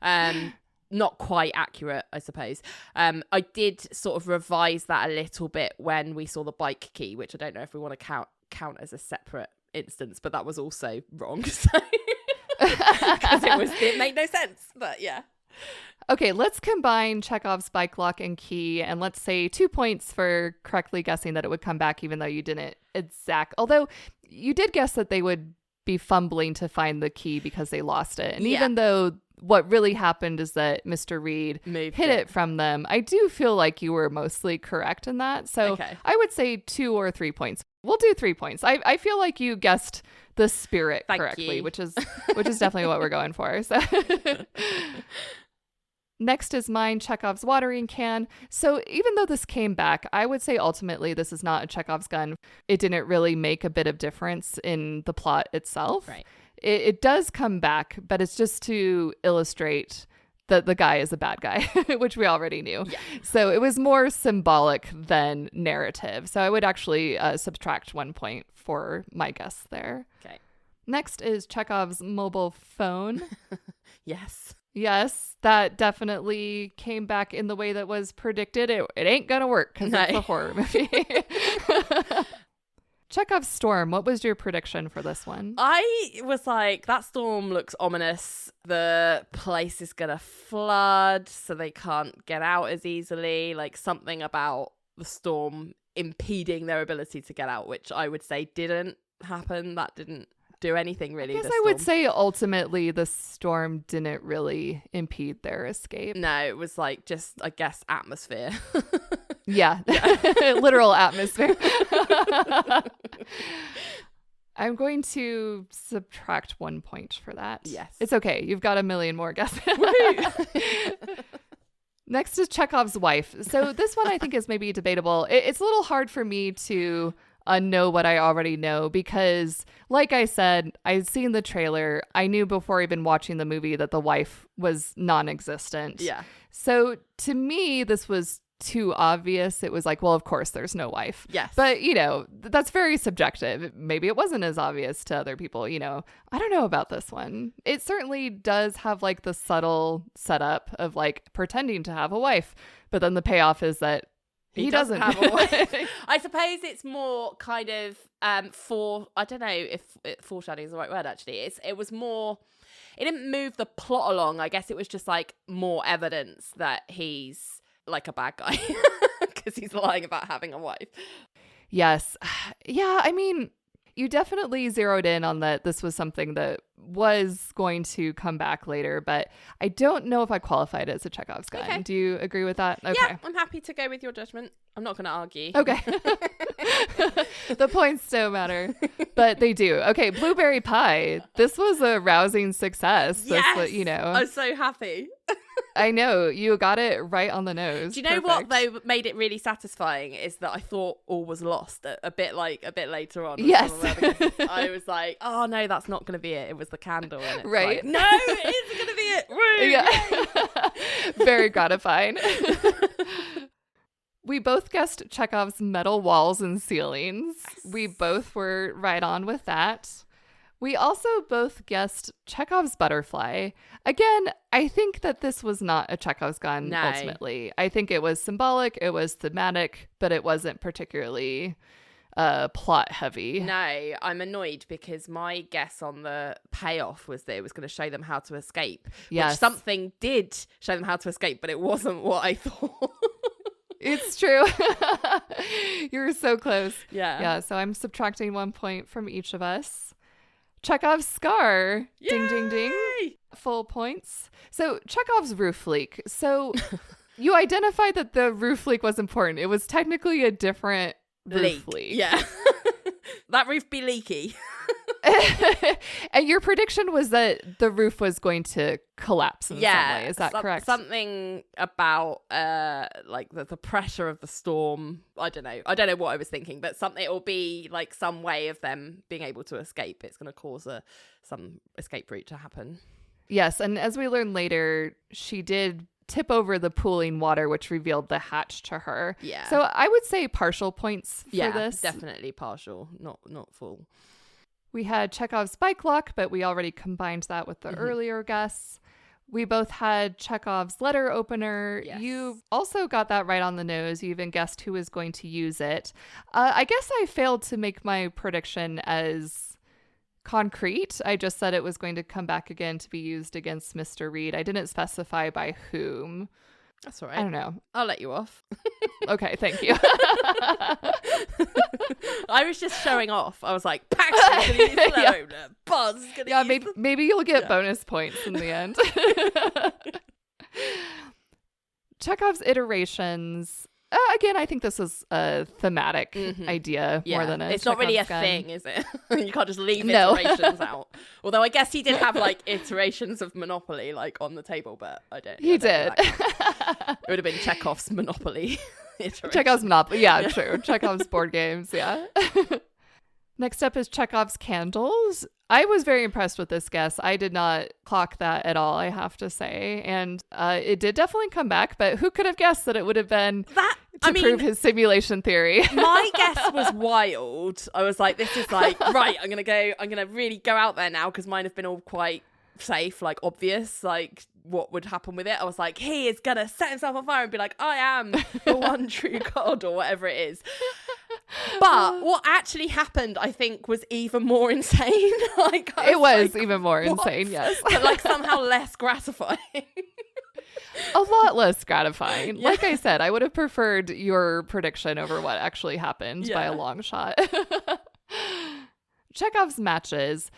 in. Not quite accurate, I suppose. I did sort of revise that a little bit when we saw the bike key, which I don't know if we want to count as a separate instance, but that was also wrong. So because it made no sense. But yeah. Okay, let's combine Chekhov's bike lock and key, and let's say 2 points for correctly guessing that it would come back, even though you didn't although you did guess that they would be fumbling to find the key because they lost it. And even though what really happened is that Mr. Reed hid it from them, I do feel like you were mostly correct in that. So I would say 2 or 3 points. We'll do 3 points. I feel like you guessed the spirit correctly, which is definitely what we're going for. So Next is mine, Chekhov's watering can. So even though this came back, I would say ultimately this is not a Chekhov's gun. It didn't really make a bit of difference in the plot itself. Right. It does come back, but it's just to illustrate that the guy is a bad guy, which we already knew. Yeah. So it was more symbolic than narrative. So I would actually subtract 1 point for my guess there. Okay. Next is Chekhov's mobile phone. Yes. Yes, that definitely came back in the way that was predicted. It ain't gonna work because it's a horror movie. Chekhov's storm. What was your prediction for this one? I was like, that storm looks ominous. The place is gonna flood, so they can't get out as easily. Like something about the storm impeding their ability to get out, which I would say didn't happen. That didn't do anything really. I guess I would say ultimately the storm didn't really impede their escape. No, it was like just, I guess, atmosphere. Yeah. Literal atmosphere. I'm going to subtract 1 point for that. Yes. It's okay. You've got a million more guesses. Next is Chekhov's wife. So this one I think is maybe debatable. It's a little hard for me to know what I already know because, like I said, I'd seen the trailer. I knew before even watching the movie that the wife was non-existent. Yeah. So to me, this was too obvious. It was like, well, of course there's no wife. Yes. But, that's very subjective. Maybe it wasn't as obvious to other people, I don't know about this one. It certainly does have like the subtle setup of like pretending to have a wife, but then the payoff is that he doesn't have a wife. I suppose it's more kind of I don't know if foreshadowing is the right word actually. It was more, it didn't move the plot along. I guess it was just like more evidence that he's like a bad guy because he's lying about having a wife. Yes. Yeah, I mean, you definitely zeroed in on that this was something that was going to come back later, but I don't know if I qualified it as a Chekhov's gun. Okay. Do you agree with that? Okay. Yeah, I'm happy to go with your judgment. I'm not going to argue. Okay. The points don't matter, but they do. Okay, blueberry pie. This was a rousing success. Yes! This, I'm so happy. I know, you got it right on the nose. Do you know what though made it really satisfying is that I thought all was lost a bit later on. Yes. I was like, oh no, that's not going to be it. It was the candle. And it's right. Like, no, it isn't going to be it. Woo, yeah. Very gratifying. We both guessed Chekhov's metal walls and ceilings. Yes. We both were right on with that. We also both guessed Chekhov's butterfly. Again, I think that this was not a Chekhov's gun, ultimately. I think it was symbolic, it was thematic, but it wasn't particularly plot heavy. No, I'm annoyed because my guess on the payoff was that it was going to show them how to escape. Yes. Which something did show them how to escape, but it wasn't what I thought. It's true. You were so close. Yeah. Yeah, so I'm subtracting 1 point from each of us. Chekhov's scar. Yay! Ding, ding, ding. Full points. So Chekhov's roof leak. So you identified that the roof leak was important. It was technically a different roof leak. Yeah. That roof be leaky. And your prediction was that the roof was going to collapse in some way. Is that correct? Something about like the pressure of the storm. I don't know what I was thinking, but something, it will be like some way of them being able to escape. It's going to cause some escape route to happen. Yes, and as we learn later, she did tip over the pooling water, which revealed the hatch to her. Yeah. So I would say partial points for this. Yeah, definitely partial, not full. We had Chekhov's bike lock, but we already combined that with the earlier guess. We both had Chekhov's letter opener. Yes. You also got that right on the nose. You even guessed who was going to use it. I guess I failed to make my prediction as concrete. I just said it was going to come back again to be used against Mr. Reed. I didn't specify by whom. That's all right. I don't know. I'll let you off. Okay, thank you. I was just showing off. I was like, Paxton's going to use the letter opener. Buzz is going to use maybe you'll get bonus points in the end. Chekhov's iterations. Again, I think this is a thematic idea more than a It's not really a Chekhov's gun. thing, is it? You can't just leave iterations out. Although I guess he did have like iterations of Monopoly like on the table, but I don't. He did. It would have been Chekhov's Monopoly iteration. Chekhov's Monopoly. Yeah, true. Chekhov's board games. Yeah. Next up is Chekhov's candles. I was very impressed with this guess. I did not clock that at all, I have to say. And it did definitely come back, but who could have guessed that it would have been to prove his simulation theory? My guess was wild. I was like, this is like, right, I'm going to really go out there now because mine have been all quite safe, like obvious, like what would happen with it. I was like, he is going to set himself on fire and be like, I am the one true God or whatever it is. But what actually happened, I think, was even more insane. Like it was like, even more insane, yes. But like somehow less gratifying. A lot less gratifying. Yeah. Like I said, I would have preferred your prediction over what actually happened by a long shot. Chekhov's matches.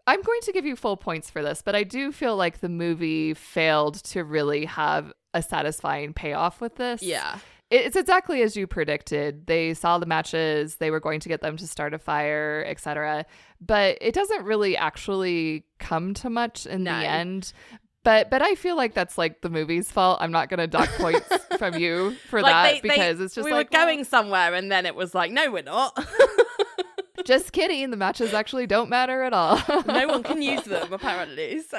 I'm going to give you full points for this, but I do feel like the movie failed to really have a satisfying payoff with this. Yeah. It's exactly as you predicted. They saw the matches, they were going to get them to start a fire, etc. But it doesn't really actually come to much in the end. But I feel like that's like the movie's fault. I'm not going to dock points from you for that because it's just we like... We were going somewhere and then it was like, no, we're not. Just kidding. The matches actually don't matter at all. No one can use them, apparently. So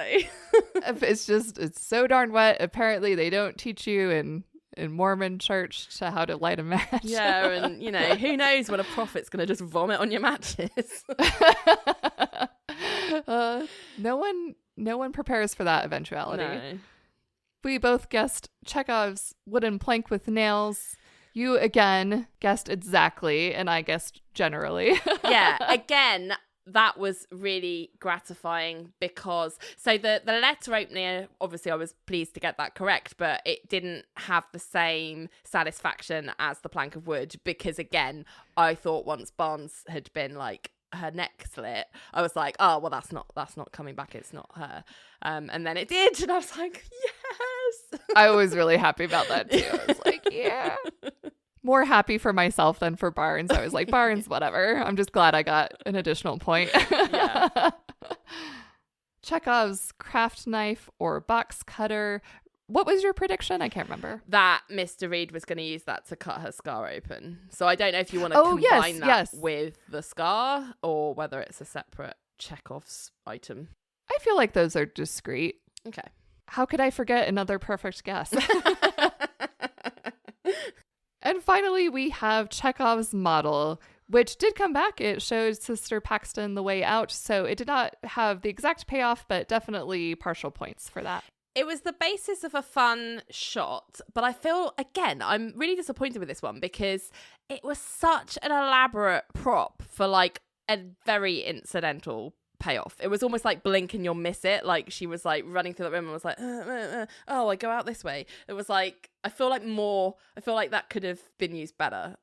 it's so darn wet. Apparently they don't teach you in Mormon church to how to light a match. Yeah, and who knows when a prophet's going to just vomit on your matches. No one prepares for that eventuality. No. We both guessed Chekhov's wooden plank with nails. You again guessed exactly, and I guessed generally. Yeah, again, that was really gratifying because the letter opener, obviously I was pleased to get that correct, but it didn't have the same satisfaction as the plank of wood because again, I thought once Barnes had been like her neck slit, I was like, oh well, that's not coming back, it's not her. And then it did, and I was like, yes. I was really happy about that too. I was like, yeah. More happy for myself than for Barnes. I was like, Barnes, whatever. I'm just glad I got an additional point. Yeah. Chekhov's craft knife or box cutter. What was your prediction? I can't remember. That Mr. Reed was going to use that to cut her scar open. So I don't know if you want to combine that with the scar or whether it's a separate Chekhov's item. I feel like those are discrete. Okay. How could I forget another perfect guess? And finally, we have Chekhov's model, which did come back. It showed Sister Paxton the way out. So it did not have the exact payoff, but definitely partial points for that. It was the basis of a fun shot, but I feel, again, I'm really disappointed with this one because it was such an elaborate prop for like a very incidental payoff. It was almost like blink and you'll miss it. Like she was like running through the room and was like, oh, I go out this way. It was like, I feel like that could have been used better.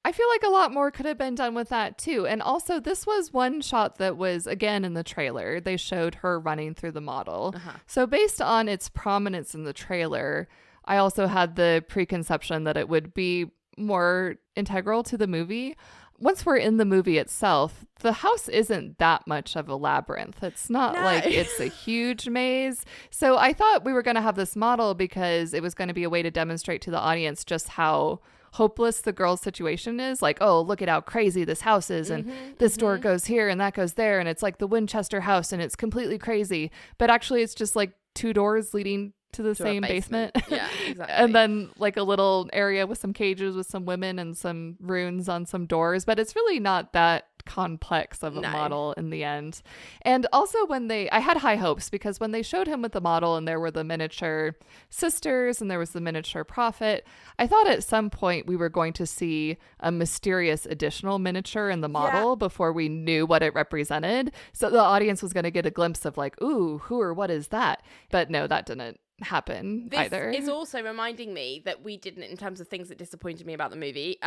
I feel like a lot more could have been done with that too. And also this was one shot that was, again, in the trailer. They showed her running through the model. So based on its prominence in the trailer, I also had the preconception that it would be more integral to the movie. Once we're in the movie itself, the house isn't that much of a labyrinth. It's not like it's a huge maze. So I thought we were going to have this model because it was going to be a way to demonstrate to the audience just how hopeless the girl's situation is. Like, oh, look at how crazy this house is. And this door goes here and that goes there. And it's like the Winchester house and it's completely crazy. But actually, it's just like two doors leading to the same basement. Yeah, exactly. And then like a little area with some cages with some women and some runes on some doors. But it's really not that complex of a model in the end. And also I had high hopes because when they showed him with the model and there were the miniature sisters and there was the miniature prophet, I thought at some point we were going to see a mysterious additional miniature in the model before we knew what it represented. So the audience was going to get a glimpse of like, ooh, who or what is that? But no, that didn't happen either. This is also reminding me that we didn't, in terms of things that disappointed me about the movie,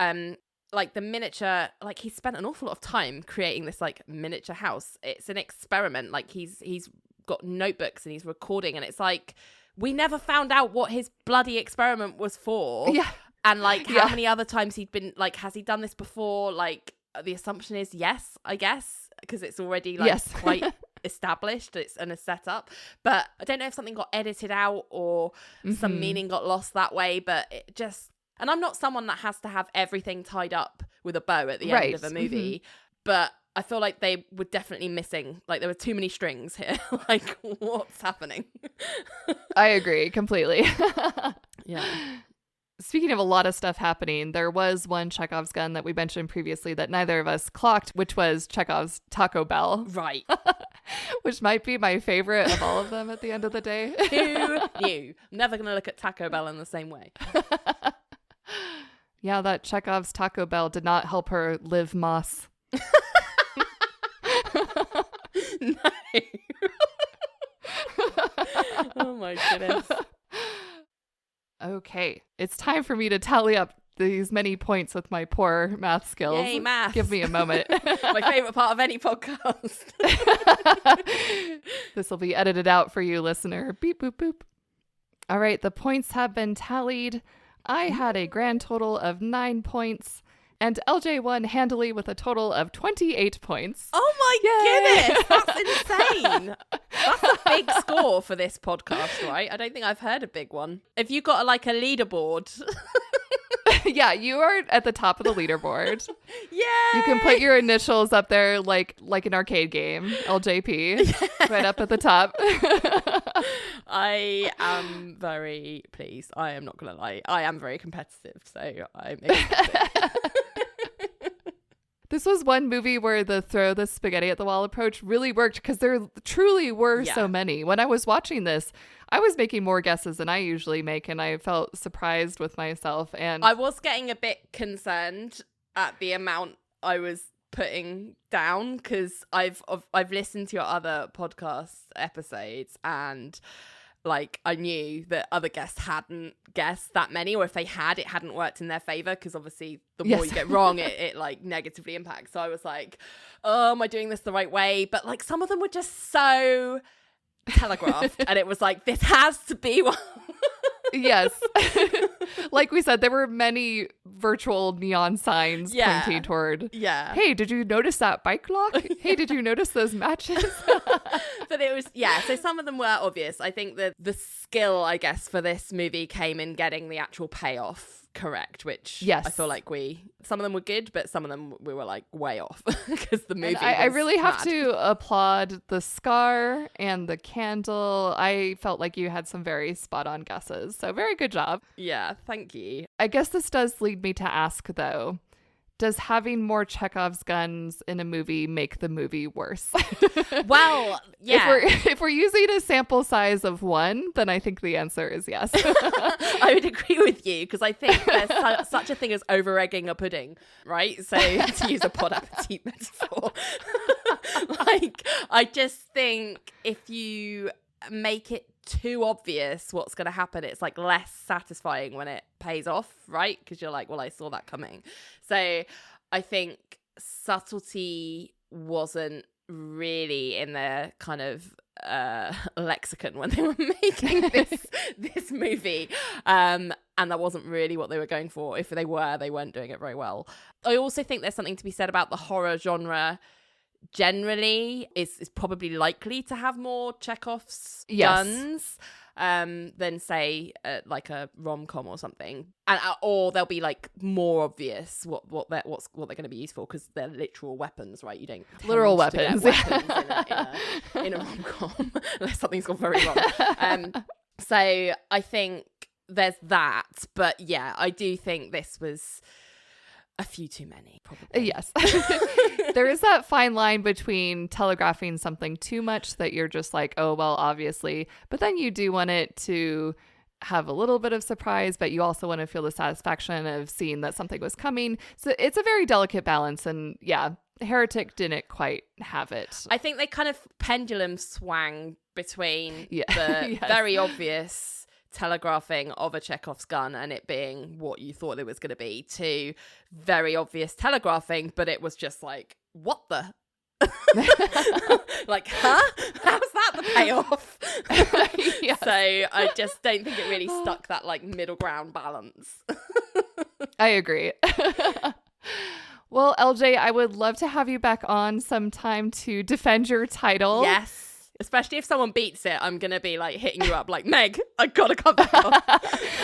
like the miniature, like he spent an awful lot of time creating this like miniature house. It's an experiment. Like he's got notebooks and he's recording, and it's like we never found out what his bloody experiment was for. Yeah. And like how many other times he'd been like, has he done this before? Like the assumption is yes, I guess, because it's already like quite established, it's a setup. But I don't know if something got edited out or some meaning got lost that way, but it just, and I'm not someone that has to have everything tied up with a bow at the end of a movie, but I feel like they were definitely missing, like there were too many strings here. Like, what's happening? I agree completely. Yeah. Speaking of a lot of stuff happening, there was one Chekhov's gun that we mentioned previously that neither of us clocked, which was Chekhov's Taco Bell. Right. Which might be my favorite of all of them at the end of the day. Who knew? I'm never going to look at Taco Bell in the same way. Yeah, that Chekhov's Taco Bell did not help her live moss. No. Oh my goodness. Okay, it's time for me to tally up these many points with my poor math skills. Yay, math. Give me a moment. My favorite part of any podcast. This will be edited out for you, listener. Beep, boop, boop. All right, the points have been tallied. I had a grand total of 9 points, and LJ won handily with a total of 28 points. Oh my goodness, that's insane. That's a big score for this podcast, right? I don't think I've heard a big one. If you got like a leaderboard. Yeah, you are at the top of the leaderboard. Yeah. You can put your initials up there like an arcade game, LJP, right up at the top. I am very pleased. I am not going to lie. I am very competitive, so I'm excited. This was one movie where the throw the spaghetti at the wall approach really worked because there truly were so many. When I was watching this, I was making more guesses than I usually make, and I felt surprised with myself. And I was getting a bit concerned at the amount I was putting down because I've listened to your other podcast episodes, and like I knew that other guests hadn't guessed that many, or if they had, it hadn't worked in their favor because obviously the more you get wrong, it like negatively impacts. So I was like, oh, am I doing this the right way? But like some of them were just so telegraphed, and it was like, this has to be one. Yes. Like we said, there were many virtual neon signs pointing toward, hey, did you notice that bike lock? Hey, did you notice those matches? But it was, so some of them were obvious. I think that the skill, I guess, for this movie came in getting the actual payoff correct, which I feel like some of them were good, but some of them we were like way off because the movie I really have to applaud the scar and the candle. I felt like you had some very spot on guesses, so very good job. Yeah, thank you. I guess this does lead me to ask though, does having more Chekhov's guns in a movie make the movie worse? Well, yeah. If we're using a sample size of 1, then I think the answer is yes. I would agree with you because I think there's such a thing as over-egging a pudding, right? So to use a pod appetit metaphor. Like, I just think if you make it too obvious what's going to happen, it's like less satisfying when it pays off, right? Because you're like, well, I saw that coming. So I think subtlety wasn't really in their kind of lexicon when they were making this movie, and that wasn't really what they were going for. If they weren't doing it very well. I also think there's something to be said about the horror genre generally is probably likely to have more Chekhov's guns than say like a rom-com or something, and or they'll be like more obvious what they're going to be used for because they're literal weapons, right? You don't literal weapons in a rom-com unless something's gone very wrong. So I think there's that, but yeah, I do think this was a few too many, probably. Yes. There is that fine line between telegraphing something too much that you're just like, oh, well, obviously. But then you do want it to have a little bit of surprise, but you also want to feel the satisfaction of seeing that something was coming. So it's a very delicate balance. And yeah, Heretic didn't quite have it. I think they kind of pendulum swang between the very obvious telegraphing of a Chekhov's gun and it being what you thought it was going to be to very obvious telegraphing, but it was just like, what the? Like, huh? How's that the payoff? Yes. So I just don't think it really stuck that like middle ground balance. I agree. Well, LJ, I would love to have you back on sometime to defend your title. Yes. Especially if someone beats it, I'm going to be like hitting you up like, Meg, I got to come back on.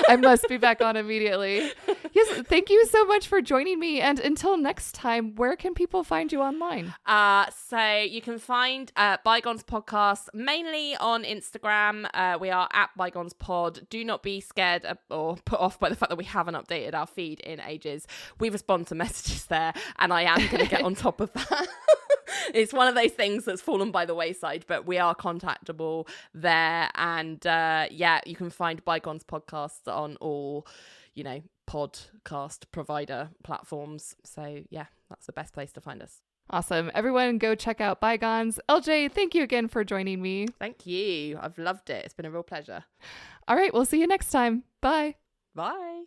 I must be back on immediately. Yes, thank you so much for joining me. And until next time, where can people find you online? So you can find Bygones Podcast mainly on Instagram. We are at Bygones Pod. Do not be scared or put off by the fact that we haven't updated our feed in ages. We respond to messages there, and I am going to get on top of that. It's one of those things that's fallen by the wayside, but we are contactable there. And you can find Bygones Podcasts on all, podcast provider platforms. So yeah, that's the best place to find us. Awesome. Everyone go check out Bygones. LJ, thank you again for joining me. Thank you. I've loved it. It's been a real pleasure. All right. We'll see you next time. Bye. Bye.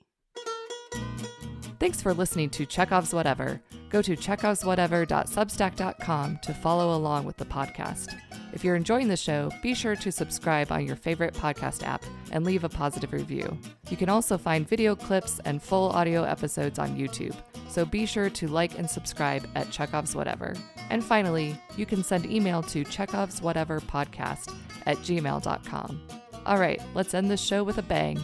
Thanks for listening to Chekhov's Whatever. Go to chekhovswhatever.substack.com to follow along with the podcast. If you're enjoying the show, be sure to subscribe on your favorite podcast app and leave a positive review. You can also find video clips and full audio episodes on YouTube, so be sure to like and subscribe at Chekhov's Whatever. And finally, you can send email to chekhovswhateverpodcast@gmail.com. All right, let's end this show with a bang.